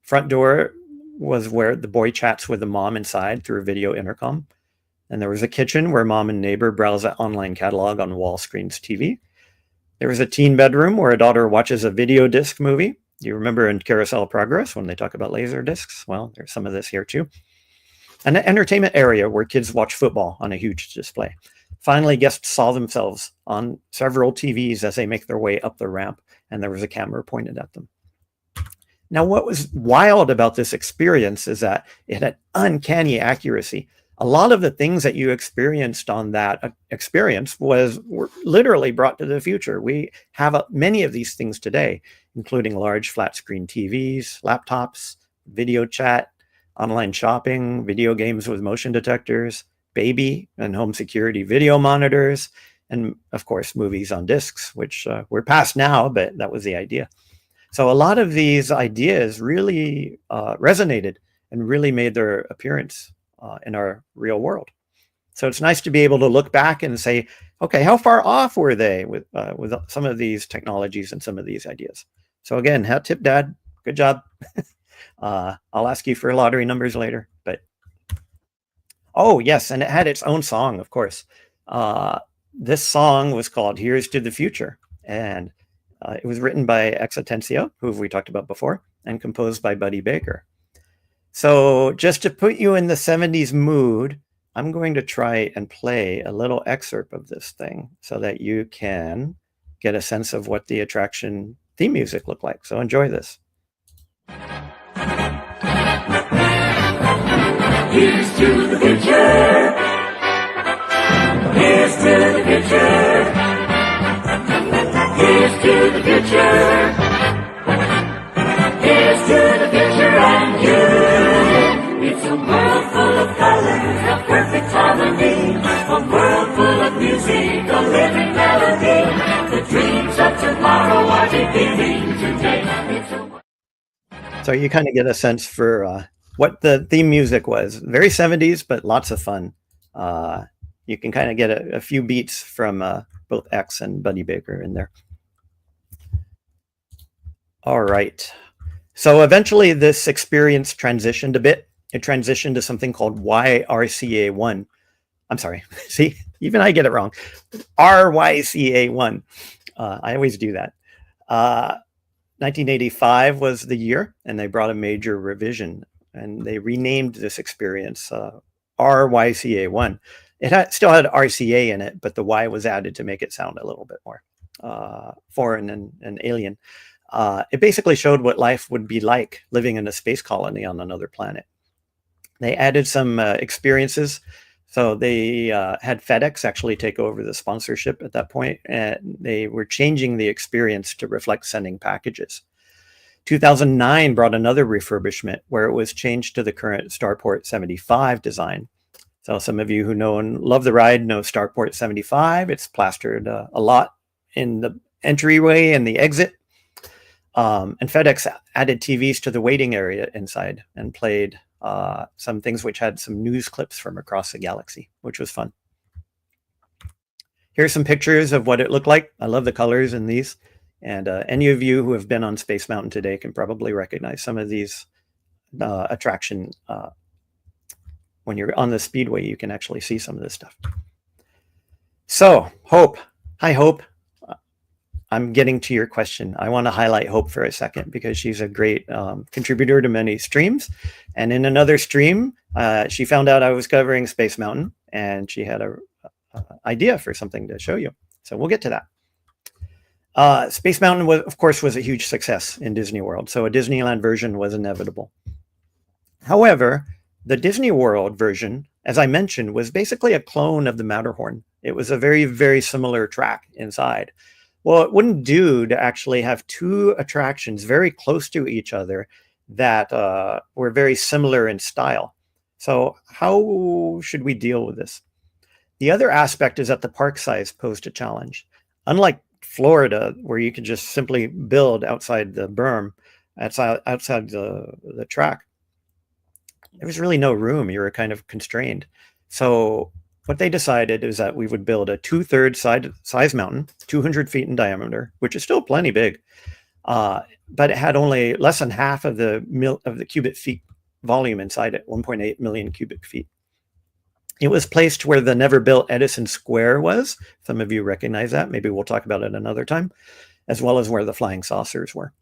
Speaker 6: Front door was where the boy chats with the mom inside through a video intercom. And there was a kitchen where mom and neighbor browse an online catalog on wall screens TV. There was a teen bedroom where a daughter watches a video disc movie. You remember in Carousel Progress when they talk about laser discs? Well, there's some of this here too. And an entertainment area where kids watch football on a huge display. Finally, guests saw themselves on several TVs as they make their way up the ramp, and there was a camera pointed at them. Now, what was wild about this experience is that it had uncanny accuracy. A lot of the things that you experienced on that experience were literally brought to the future. We have many of these things today, including large flat screen TVs, laptops, video chat, online shopping, video games with motion detectors, baby and home security video monitors, and of course, movies on discs, which we're past now, but that was the idea. So a lot of these ideas really resonated and really made their appearance in our real world. So it's nice to be able to look back and say, okay, how far off were they with some of these technologies and some of these ideas? So again, hat tip, Dad. Good job. I'll ask you for lottery numbers later. But oh, yes, and it had its own song, of course. This song was called Here's to the Future. And it was written by Exitencio, who we talked about before, and composed by Buddy Baker. So just to put you in the 70s mood, I'm going to try and play a little excerpt of this thing so that you can get a sense of what the attraction theme music looked like. So enjoy this.
Speaker 7: Here's to the future. Here's to the future. Here's to the future. Here's to the future and you. It's a world full of colors, a perfect harmony. A world full of music, a living melody. The dreams of tomorrow are beginning today.
Speaker 6: So you kind of get a sense for what the theme music was. Very 70s, but lots of fun. You can kind of get a few beats from both X and Buddy Baker in there. All right. So eventually this experience transitioned a bit. It transitioned to something called YRCA1. I'm sorry. See, even I get it wrong. RYCA1. I always do that. 1985 was the year, and they brought a major revision, and they renamed this experience RYCA1. It still had RCA in it, but the Y was added to make it sound a little bit more foreign and alien. It basically showed what life would be like living in a space colony on another planet. They added some experiences. So they had FedEx actually take over the sponsorship at that point, and they were changing the experience to reflect sending packages. 2009 brought another refurbishment where it was changed to the current Starport 75 design. So some of you who know and love the ride know Starport 75. It's plastered a lot in the entryway and the exit. And FedEx added TVs to the waiting area inside and played some things which had some news clips from across the galaxy, which was fun. Here's some pictures of what it looked like. I love the colors in these. And any of you who have been on Space Mountain today can probably recognize some of these attraction. When you're on the Speedway, you can actually see some of this stuff. So, Hope. Hi, Hope. I'm getting to your question. I want to highlight Hope for a second because she's a great contributor to many streams. And in another stream, she found out I was covering Space Mountain, and she had a idea for something to show you. So we'll get to that. Space Mountain, of course, was a huge success in Disney World, so a Disneyland version was inevitable. However, the Disney World version, as I mentioned, was basically a clone of the Matterhorn. It was a very, very similar track inside. Well, it wouldn't do to actually have two attractions very close to each other that were very similar in style. So how should we deal with this? The other aspect is that the park size posed a challenge. Unlike Florida, where you could just simply build outside the berm, outside the track, there was really no room. You were kind of constrained. So what they decided is that we would build a 2/3 size mountain, 200 feet in diameter, which is still plenty big, but it had only less than half of the cubic feet volume inside it, 1.8 million cubic feet. It was placed where the never-built Edison Square was. Some of you recognize that. Maybe we'll talk about it another time, as well as where the flying saucers were.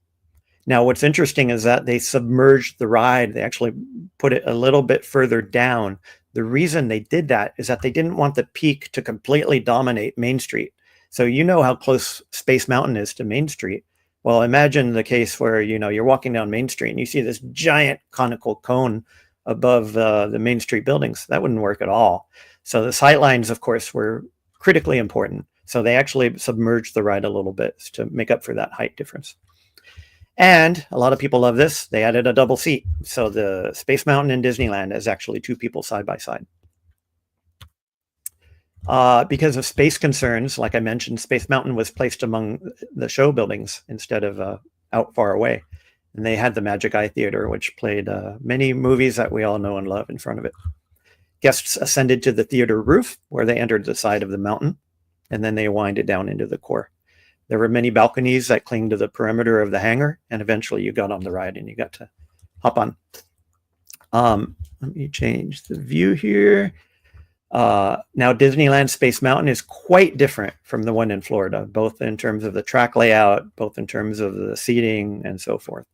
Speaker 6: Now, what's interesting is that they submerged the ride. They actually put it a little bit further down. The reason they did that is that they didn't want the peak to completely dominate Main Street. So you know how close Space Mountain is to Main Street. Well, imagine the case where, you're walking down Main Street and you see this giant conical cone above the Main Street buildings. That wouldn't work at all. So the sight lines, of course, were critically important. So they actually submerged the ride a little bit to make up for that height difference. And a lot of people love this. They added a double seat. So the Space Mountain in Disneyland is actually two people side by side. Because of space concerns, like I mentioned, Space Mountain was placed among the show buildings instead of out far away. And they had the Magic Eye Theater, which played many movies that we all know and love in front of it. Guests ascended to the theater roof, where they entered the side of the mountain, and then they winded down into the core. There were many balconies that clinged to the perimeter of the hangar, and eventually you got on the ride and you got to hop on. Let me change the view here. Now, Disneyland Space Mountain is quite different from the one in Florida, both in terms of the track layout, both in terms of the seating and so forth.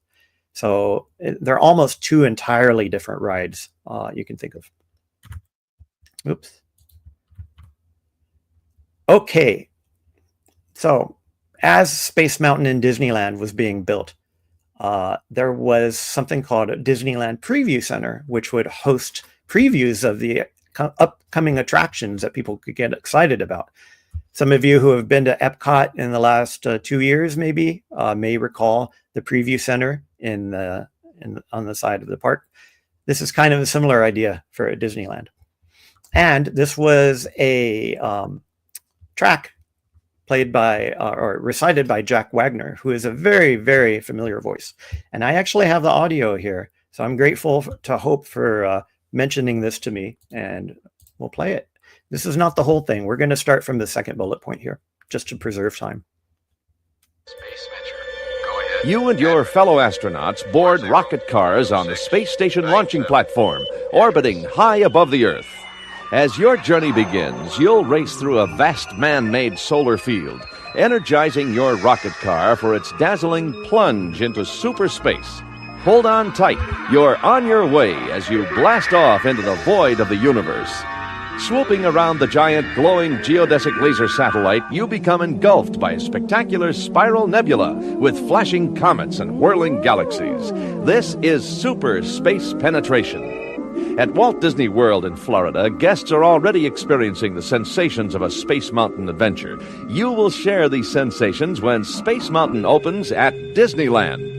Speaker 6: So they're almost two entirely different rides you can think of. Oops. Okay. So as Space Mountain in Disneyland was being built, there was something called a Disneyland Preview Center, which would host previews of the upcoming attractions that people could get excited about. Some of you who have been to Epcot in the last 2 years maybe may recall the Preview Center on the side of the park. This is kind of a similar idea for Disneyland. And this was a track played by or recited by Jack Wagner, who is a very, very familiar voice. And I actually have the audio here. So I'm grateful to Hope for mentioning this to me, and we'll play it. This is not the whole thing. We're going to start from the second bullet point here, just to preserve time.
Speaker 8: Space Venture. Go ahead. You and your fellow astronauts board rocket cars on the space station launching platform, orbiting high above the Earth. As your journey begins, you'll race through a vast man-made solar field, energizing your rocket car for its dazzling plunge into super space. Hold on tight. You're on your way as you blast off into the void of the universe. Swooping around the giant glowing geodesic laser satellite, you become engulfed by a spectacular spiral nebula with flashing comets and whirling galaxies. This is super space penetration. At Walt Disney World in Florida, guests are already experiencing the sensations of a Space Mountain adventure. You will share these sensations when Space Mountain opens at Disneyland.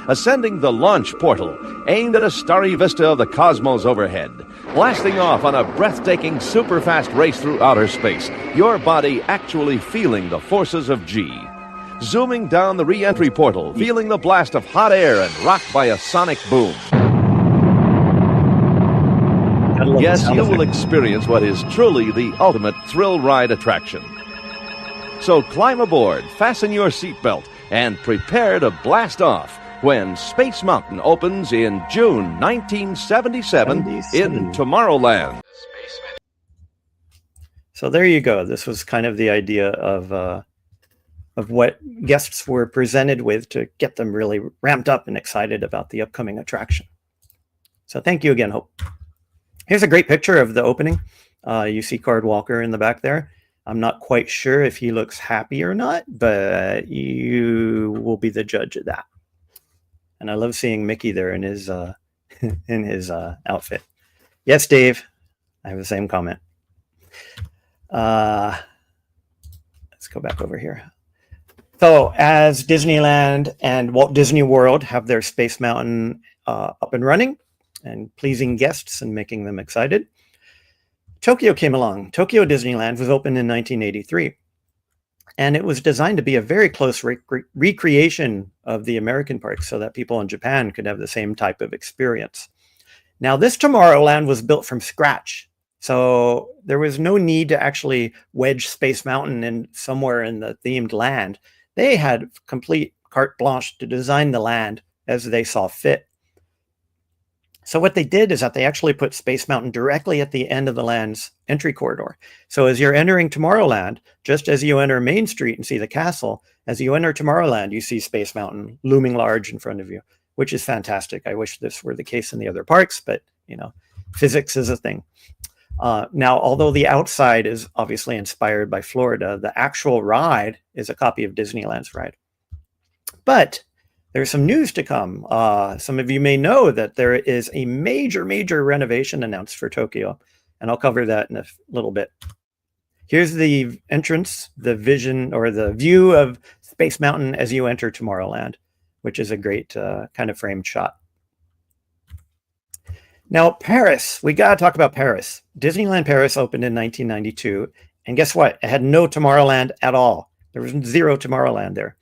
Speaker 8: Ascending the launch portal, aimed at a starry vista of the cosmos overhead, blasting off on a breathtaking super-fast race through outer space, your body actually feeling the forces of G. Zooming down the re-entry portal, feeling the blast of hot air and rocked by a sonic boom. Yes, you will experience what is truly the ultimate thrill ride attraction. So climb aboard, fasten your seatbelt, and prepare to blast off when Space Mountain opens in June 1977 in Tomorrowland.
Speaker 6: So there you go. This was kind of the idea of what guests were presented with to get them really ramped up and excited about the upcoming attraction. So thank you again, Hope. Here's a great picture of the opening. You see Card Walker in the back there. I'm not quite sure if he looks happy or not, but you will be the judge of that. And I love seeing Mickey there in his in his outfit. Yes, Dave, I have the same comment. Let's go back over here. So as Disneyland and Walt Disney World have their Space Mountain up and running and pleasing guests and making them excited, Tokyo came along. Tokyo Disneyland was opened in 1983, and it was designed to be a very close recreation of the American parks so that people in Japan could have the same type of experience. Now, this Tomorrowland was built from scratch, so there was no need to actually wedge Space Mountain in somewhere in the themed land. They had complete carte blanche to design the land as they saw fit. So what they did is that they actually put Space Mountain directly at the end of the land's entry corridor. So as you're entering Tomorrowland, just as you enter Main Street and see the castle, as you enter Tomorrowland, you see Space Mountain looming large in front of you, which is fantastic. I wish this were the case in the other parks, but you know, physics is a thing. Now, although the outside is obviously inspired by Florida, the actual ride is a copy of Disneyland's ride. But there's some news to come. Some of you may know that there is a major renovation announced for Tokyo, and I'll cover that in a little bit. Here's the entrance, the vision or the view of Space Mountain as you enter Tomorrowland, which is a great kind of framed shot. Now, Paris, we got to talk about Paris. Disneyland Paris opened in 1992, and guess what? It had no Tomorrowland at all. There was zero Tomorrowland there.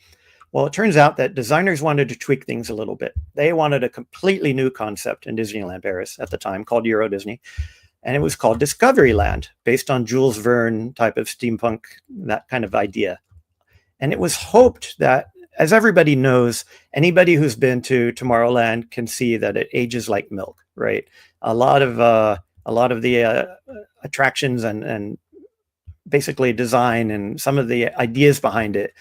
Speaker 6: Well, it turns out that designers wanted to tweak things a little bit. They wanted a completely new concept in Disneyland Paris at the time called Euro Disney, and it was called Discovery Land, based on Jules Verne type of steampunk, that kind of idea. And it was hoped that, as everybody knows, anybody who's been to Tomorrowland can see that it ages like milk, right? A lot of the attractions and basically design and some of the ideas behind it,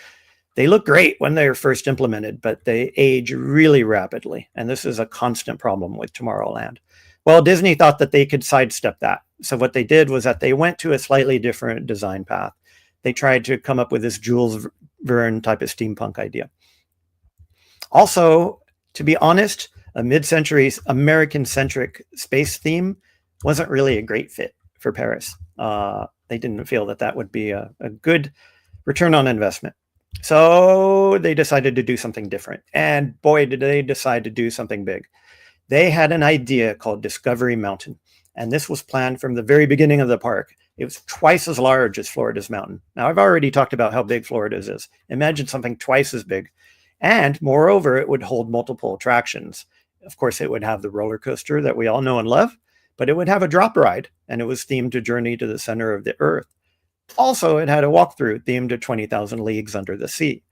Speaker 6: they look great when they're first implemented, but they age really rapidly. And this is a constant problem with Tomorrowland. Well, Disney thought that they could sidestep that. So what they did was that they went to a slightly different design path. They tried to come up with this Jules Verne type of steampunk idea. Also, to be honest, a mid-century American-centric space theme wasn't really a great fit for Paris. They didn't feel that that would be a good return on investment. So they decided to do something different. And boy, did they decide to do something big. They had an idea called Discovery Mountain. And this was planned from the very beginning of the park. It was twice as large as Florida's mountain. Now, I've already talked about how big Florida's is. Imagine something twice as big. And moreover, it would hold multiple attractions. Of course, it would have the roller coaster that we all know and love, but it would have a drop ride, and it was themed to Journey to the Center of the Earth. Also, it had a walkthrough themed to 20,000 Leagues Under the Sea.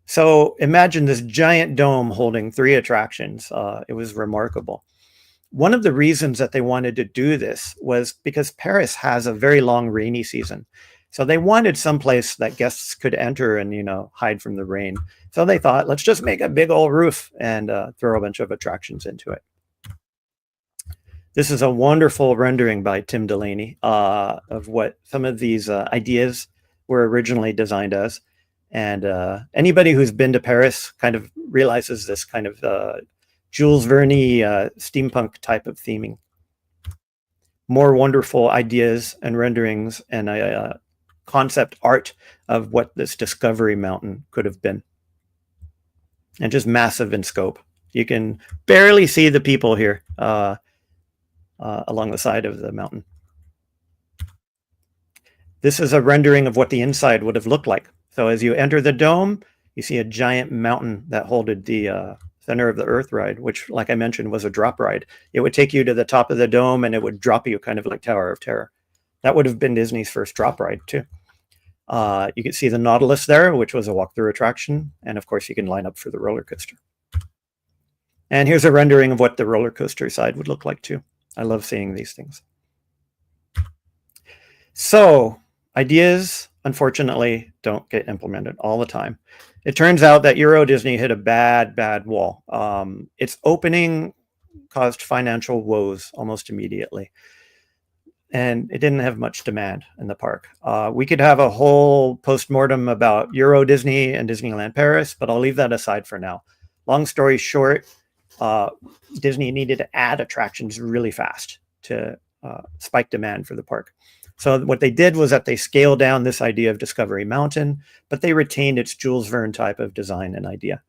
Speaker 6: So imagine this giant dome holding 3 attractions. It was remarkable. One of the reasons that they wanted to do this was because Paris has a very long rainy season. So they wanted someplace that guests could enter and, you know, hide from the rain. So they thought, let's just make a big old roof and throw a bunch of attractions into it. This is a wonderful rendering by Tim Delaney of what some of these ideas were originally designed as. And anybody who's been to Paris kind of realizes this kind of Jules Verne steampunk type of theming. More wonderful ideas and renderings and concept art of what this Discovery Mountain could have been. And just massive in scope. You can barely see the people here along the side of the mountain. This is a rendering of what the inside would have looked like. So as you enter the dome, you see a giant mountain that holded the Center of the Earth ride, which, like I mentioned, was a drop ride. It would take you to the top of the dome and it would drop you kind of like Tower of Terror. That would have been Disney's first drop ride too. You can see the Nautilus there, which was a walkthrough attraction. And of course, you can line up for the roller coaster. And here's a rendering of what the roller coaster side would look like too. I love seeing these things. So ideas, unfortunately, don't get implemented all the time. It turns out that Euro Disney hit a bad wall. Its opening caused financial woes almost immediately. and it didn't have much demand in the park. We could have a whole postmortem about Euro Disney and Disneyland Paris, but I'll leave that aside for now. Long story short, Disney needed to add attractions really fast to spike demand for the park. So what they did was that they scaled down this idea of Discovery Mountain, but they retained its Jules Verne type of design and idea.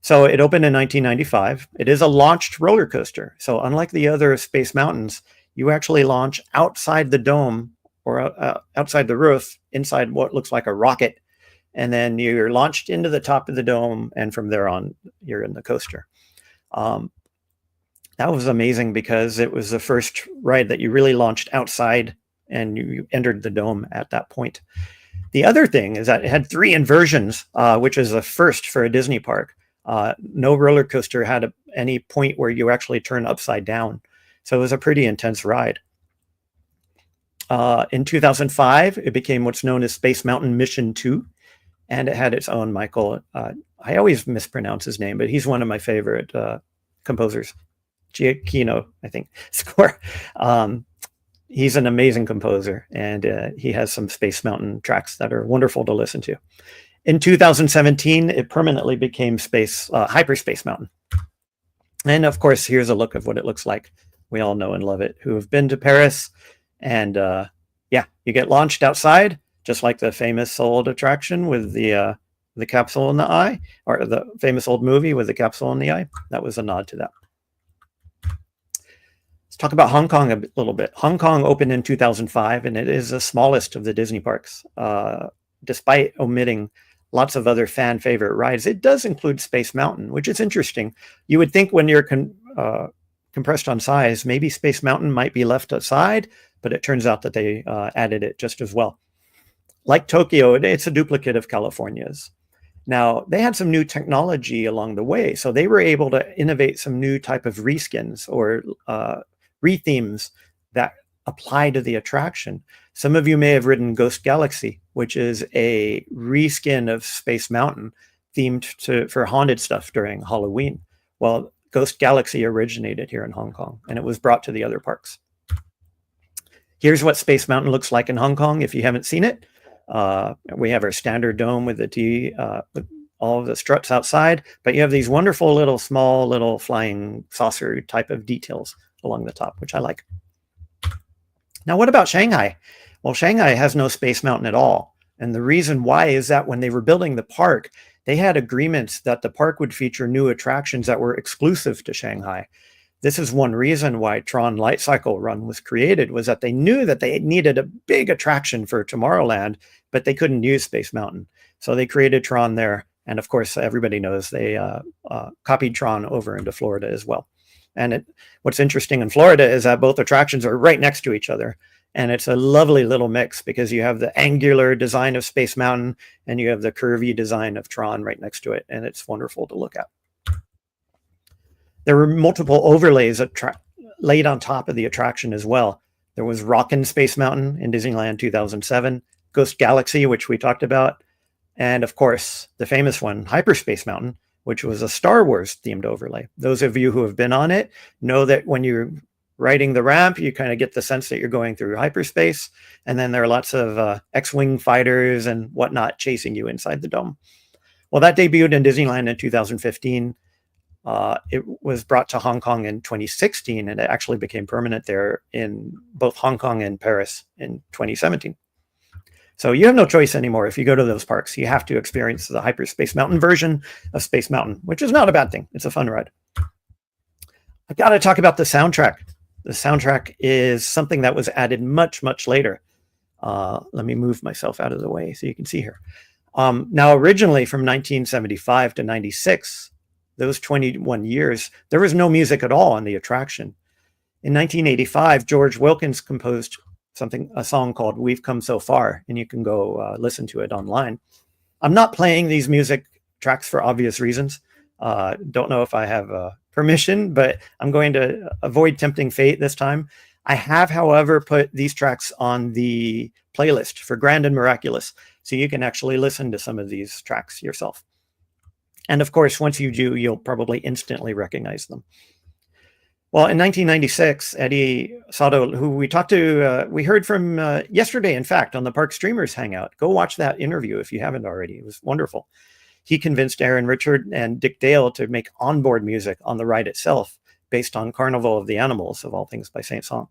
Speaker 6: So it opened in 1995. It is a launched roller coaster. So unlike the other Space Mountains, you actually launch outside the dome or outside the roof, inside what looks like a rocket, and then you're launched into the top of the dome, and from there on, you're in the coaster. That was amazing because it was the first ride that you really launched outside and you entered the dome at that point. The other thing is that it had 3 inversions, which is a first for a Disney park. No roller coaster had any point where you actually turn upside down. So it was a pretty intense ride. In 2005, it became what's known as Space Mountain Mission 2, and it had its own Michael. I always mispronounce his name, but he's one of my favorite composers. Giacchino, I think, score. He's an amazing composer, and he has some Space Mountain tracks that are wonderful to listen to. In 2017, it permanently became Hyperspace Mountain. And of course, here's a look of what it looks like. We all know and love it, who have been to Paris. And yeah, you get launched outside, just like the famous old attraction with the capsule in the eye, or the famous old movie with the capsule in the eye. That was a nod to that. Talk about Hong Kong a little bit. Hong Kong opened in 2005, and it is the smallest of the Disney parks. Despite omitting lots of other fan favorite rides, it does include Space Mountain, which is interesting. You would think when you're compressed on size, maybe Space Mountain might be left aside, but it turns out that they added it just as well. Like Tokyo, it's a duplicate of California's. Now, they had some new technology along the way, so they were able to innovate some new type of reskins or rethemes that apply to the attraction. Some of you may have ridden Ghost Galaxy, which is a reskin of Space Mountain themed for haunted stuff during Halloween. Well, Ghost Galaxy originated here in Hong Kong, and it was brought to the other parks. Here's what Space Mountain looks like in Hong Kong if you haven't seen it. We have our standard dome with with all of the struts outside, but you have these wonderful small little flying saucer type of details along the top, which I like. Now, what about Shanghai? Well, Shanghai has no Space Mountain at all. And the reason why is that when they were building the park, they had agreements that the park would feature new attractions that were exclusive to Shanghai. This is one reason why Tron Light Cycle Run was created, was that they knew that they needed a big attraction for Tomorrowland, but they couldn't use Space Mountain. So they created Tron there. And of course, everybody knows they copied Tron over into Florida as well. And what's interesting in Florida is that both attractions are right next to each other. And it's a lovely little mix because you have the angular design of Space Mountain and you have the curvy design of Tron right next to it. And it's wonderful to look at. There were multiple overlays laid on top of the attraction as well. There was Rockin' Space Mountain in Disneyland 2007, Ghost Galaxy, which we talked about, and of course, the famous one, Hyperspace Mountain, which was a Star Wars themed overlay. Those of you who have been on it know that when you're riding the ramp, you kind of get the sense that you're going through hyperspace. And then there are lots of X-Wing fighters and whatnot chasing you inside the dome. Well, that debuted in Disneyland in 2015. It was brought to Hong Kong in 2016, and it actually became permanent there in both Hong Kong and Paris in 2017. So you have no choice anymore. If you go to those parks, you have to experience the Hyperspace Mountain version of Space Mountain, which is not a bad thing. It's a fun ride. I got to talk about the soundtrack. The soundtrack is something that was added much, much later. Let me move myself out of the way so you can see here. Now, originally from 1975 to 96, those 21 years, there was no music at all on the attraction. In 1985, George Wilkins composed a song called We've Come So Far, and you can go listen to it online. I'm not playing these music tracks for obvious reasons. Don't know if I have permission, but I'm going to avoid tempting fate this time. I have, however, put these tracks on the playlist for Grand and Miraculous, so you can actually listen to some of these tracks yourself. And of course, once you do, you'll probably instantly recognize them. Well, in 1996, Eddie Sato, who we talked to, we heard from yesterday, in fact, on the Park Streamers Hangout. Go watch that interview if you haven't already. It was wonderful. He convinced Aaron Richard and Dick Dale to make onboard music on the ride itself, based on Carnival of the Animals, of all things, by Saint-Saëns.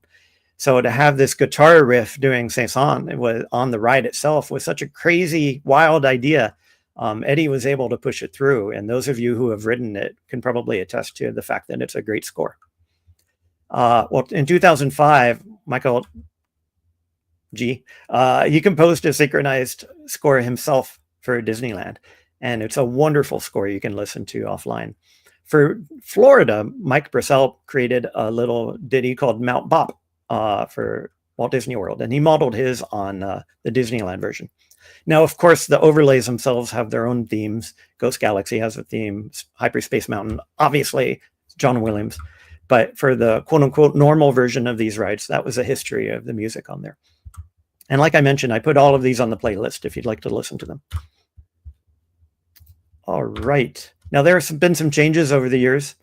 Speaker 6: So to have this guitar riff doing Saint-Saëns, it was on the ride itself, was such a crazy, wild idea. Eddie was able to push it through, and those of you who have ridden it can probably attest to the fact that it's a great score. Well, in 2005, Michael G, he composed a synchronized score himself for Disneyland, and it's a wonderful score you can listen to offline. For Florida, Mike Brissell created a little ditty called Mount Bop for Walt Disney World, and he modeled his on the Disneyland version. Now, of course, the overlays themselves have their own themes. Ghost Galaxy has a theme, Hyperspace Mountain, obviously, John Williams. But for the quote-unquote normal version of these rides, that was a history of the music on there. And like I mentioned, I put all of these on the playlist if you'd like to listen to them. All right. Now, there have been some changes over the years.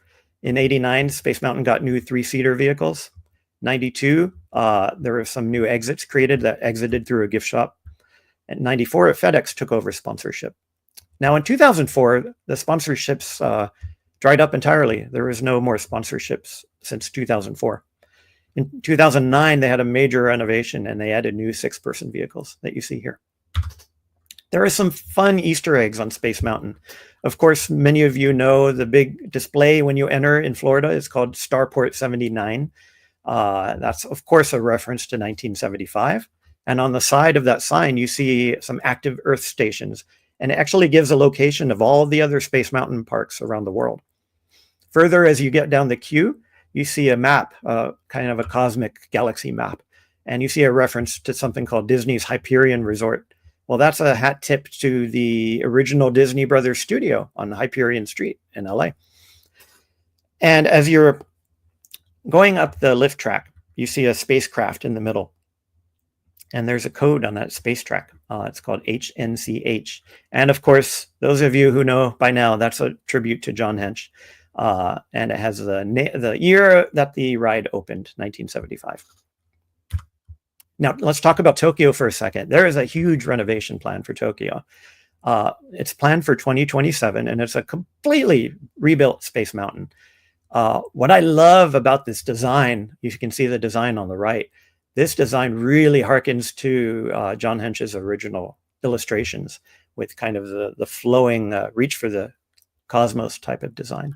Speaker 6: In 89, Space Mountain got new 3-seater vehicles. 92, there were some new exits created that exited through a gift shop. At 94, FedEx took over sponsorship. Now, in 2004, the sponsorships dried up entirely. There was no more sponsorships since 2004. In 2009, they had a major renovation and they added new 6-person vehicles that you see here. There are some fun Easter eggs on Space Mountain. Of course, many of you know the big display when you enter in Florida is called Starport 79. That's, of course, a reference to 1975. And on the side of that sign, you see some active Earth stations. And it actually gives a location of all the other Space Mountain parks around the world. Further, as you get down the queue, you see a map, kind of a cosmic galaxy map. And you see a reference to something called Disney's Hyperion Resort. Well, that's a hat tip to the original Disney Brothers studio on Hyperion Street in LA. And as you're going up the lift track, you see a spacecraft in the middle. And there's a code on that space track. It's called HNCH. And of course, those of you who know by now, that's a tribute to John Hench. And it has the year that the ride opened, 1975. Now, let's talk about Tokyo for a second. There is a huge renovation plan for Tokyo. It's planned for 2027, and it's a completely rebuilt Space Mountain. What I love about this design, you can see the design on the right. This design really harkens to John Hench's original illustrations with kind of the flowing reach for the cosmos type of design.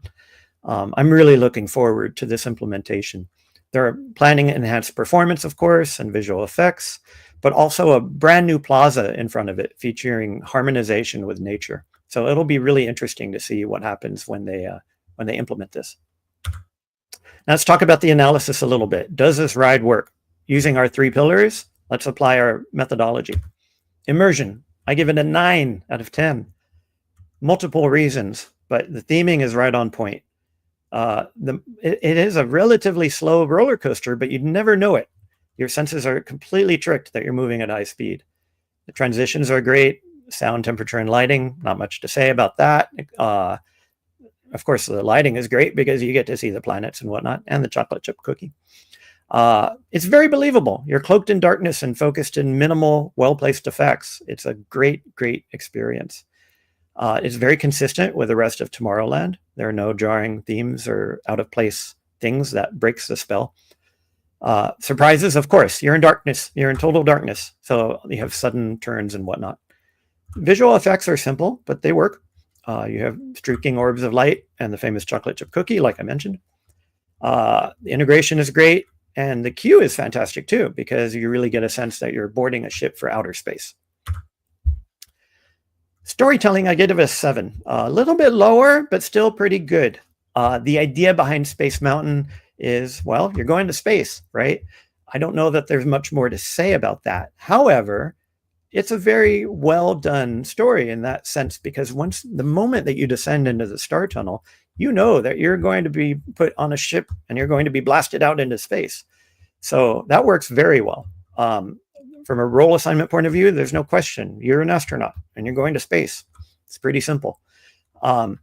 Speaker 6: I'm really looking forward to this implementation. They're planning enhanced performance, of course, and visual effects, but also a brand new plaza in front of it featuring harmonization with nature. So it'll be really interesting to see what happens when they implement this. Now let's talk about the analysis a little bit. Does this ride work? Using our 3 pillars, let's apply our methodology. Immersion, I give it a 9 out of 10. Multiple reasons, but the theming is right on point. It is a relatively slow roller coaster, but you'd never know it. Your senses are completely tricked that you're moving at high speed. The transitions are great. Sound, temperature, and lighting, not much to say about that. Of course, the lighting is great because you get to see the planets and whatnot, and the chocolate chip cookie. It's very believable. You're cloaked in darkness and focused in minimal, well-placed effects. It's a great, great experience. It's very consistent with the rest of Tomorrowland. There are no jarring themes or out-of-place things that breaks the spell. Surprises, of course. You're in darkness. You're in total darkness. So you have sudden turns and whatnot. Visual effects are simple, but they work. You have streaking orbs of light and the famous chocolate chip cookie, like I mentioned. The integration is great. And the queue is fantastic, too, because you really get a sense that you're boarding a ship for outer space. Storytelling, I give it a 7. A little bit lower, but still pretty good. The idea behind Space Mountain is, well, you're going to space, right? I don't know that there's much more to say about that. However, it's a very well done story in that sense, because the moment that you descend into the star tunnel, you know that you're going to be put on a ship and you're going to be blasted out into space. So that works very well. From a role assignment point of view, there's no question. You're an astronaut and you're going to space. It's pretty simple. In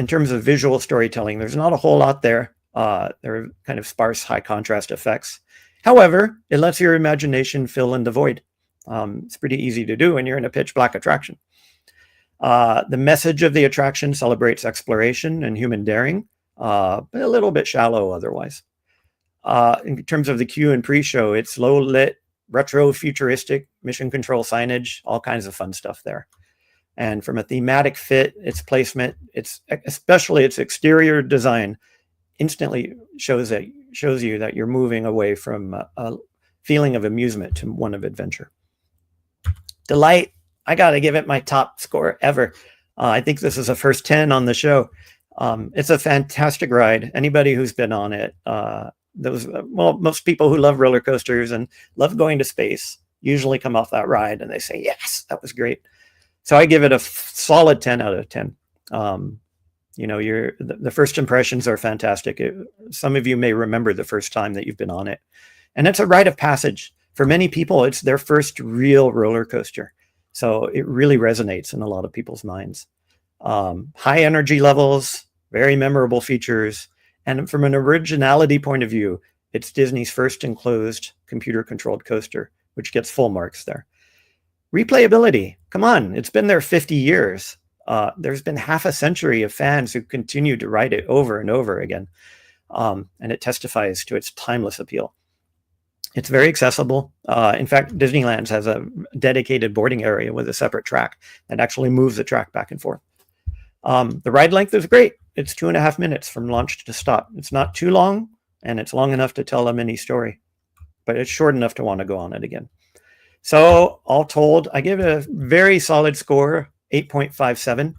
Speaker 6: terms of visual storytelling, there's not a whole lot there. They're kind of sparse, high contrast effects. However, it lets your imagination fill in the void. It's pretty easy to do when you're in a pitch black attraction. The message of the attraction celebrates exploration and human daring, but a little bit shallow otherwise. In terms of the queue and pre-show, it's low lit, retro, futuristic, mission control signage, all kinds of fun stuff there. And from a thematic fit, its placement, especially its exterior design, instantly shows you that you're moving away from a feeling of amusement to one of adventure. Delight, I got to give it my top score ever. I think this is a first 10 on the show. It's a fantastic ride. Anybody who's been on it, most people who love roller coasters and love going to space usually come off that ride and they say, yes, that was great. So I give it a solid 10 out of 10. The first impressions are fantastic. Some of you may remember the first time that you've been on it. And it's a rite of passage. For many people, it's their first real roller coaster. So it really resonates in a lot of people's minds. High energy levels, very memorable features. And from an originality point of view, it's Disney's first enclosed computer-controlled coaster, which gets full marks there. Replayability, come on, it's been there 50 years. There's been half a century of fans who continue to ride it over and over again. And it testifies to its timeless appeal. It's very accessible. In fact, Disneyland has a dedicated boarding area with a separate track that actually moves the track back and forth. The ride length is great. It's 2.5 minutes from launch to stop. It's not too long, and it's long enough to tell a mini story, but it's short enough to want to go on it again. So all told, I give it a very solid score, 8.57.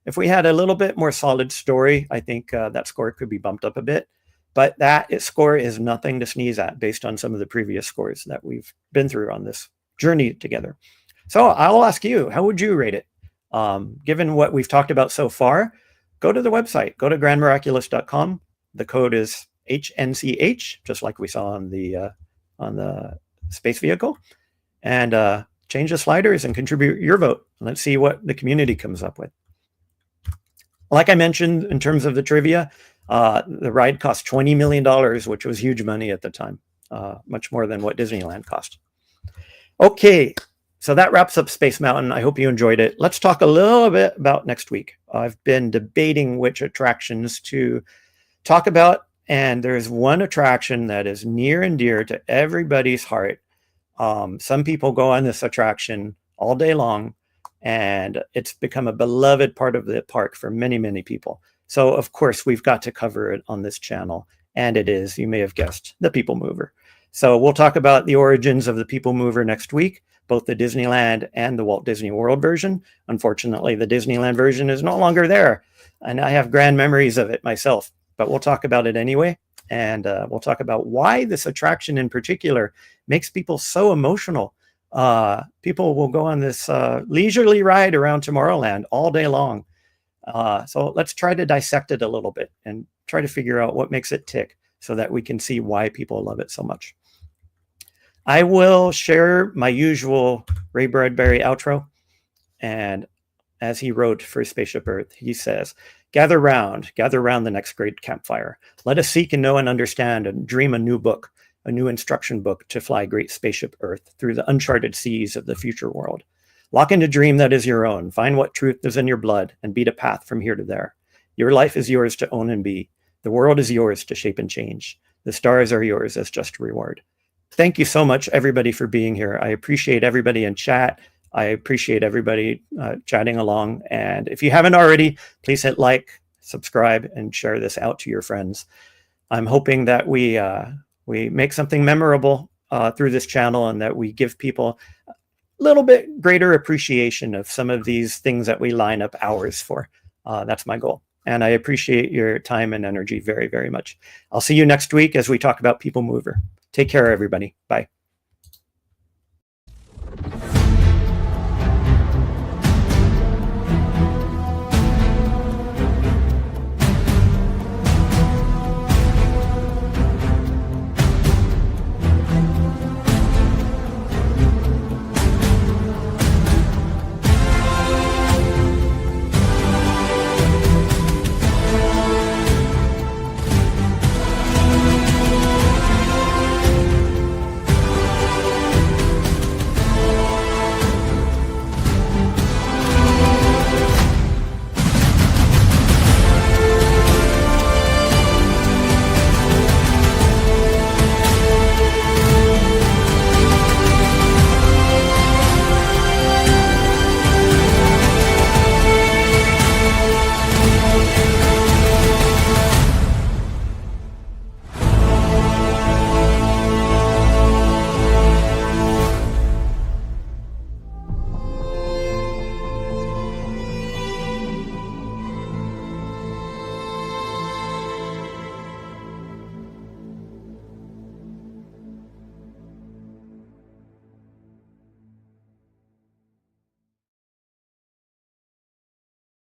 Speaker 6: If we had a little bit more solid story, I think that score could be bumped up a bit. But that score is nothing to sneeze at based on some of the previous scores that we've been through on this journey together. So I'll ask you, how would you rate it? Given what we've talked about so far, go to the website, go to grandmiraculous.com. The code is HNCH, just like we saw on the space vehicle. And change the sliders and contribute your vote. Let's see what the community comes up with. Like I mentioned, in terms of the trivia, the ride cost $20 million, which was huge money at the time, much more than what Disneyland cost. Okay, so that wraps up Space Mountain. I hope you enjoyed it. Let's talk a little bit about next week. I've been debating which attractions to talk about, and there's one attraction that is near and dear to everybody's heart. Some people go on this attraction all day long, and it's become a beloved part of the park for many, many people. So, of course, we've got to cover it on this channel. And it is, you may have guessed, the People Mover. So we'll talk about the origins of the People Mover next week, both the Disneyland and the Walt Disney World version. Unfortunately, the Disneyland version is no longer there. And I have grand memories of it myself. But we'll talk about it anyway. And we'll talk about why this attraction in particular makes people so emotional. People will go on this leisurely ride around Tomorrowland all day long. So let's try to dissect it a little bit and try to figure out what makes it tick so that we can see why people love it so much. I will share my usual Ray Bradbury outro. And as he wrote for Spaceship Earth, he says, gather round the next great campfire. Let us seek and know and understand and dream a new book, a new instruction book to fly great Spaceship Earth through the uncharted seas of the future world. Lock in a dream that is your own. Find what truth is in your blood and beat a path from here to there. Your life is yours to own and be. The world is yours to shape and change. The stars are yours as just reward. Thank you so much, everybody, for being here. I appreciate everybody in chat. I appreciate everybody chatting along. And if you haven't already, please hit like, subscribe, and share this out to your friends. I'm hoping that we make something memorable through this channel and that we give people little bit greater appreciation of some of these things that we line up hours for. That's my goal. And I appreciate your time and energy very, very much. I'll see you next week as we talk about People Mover. Take care, everybody. Bye.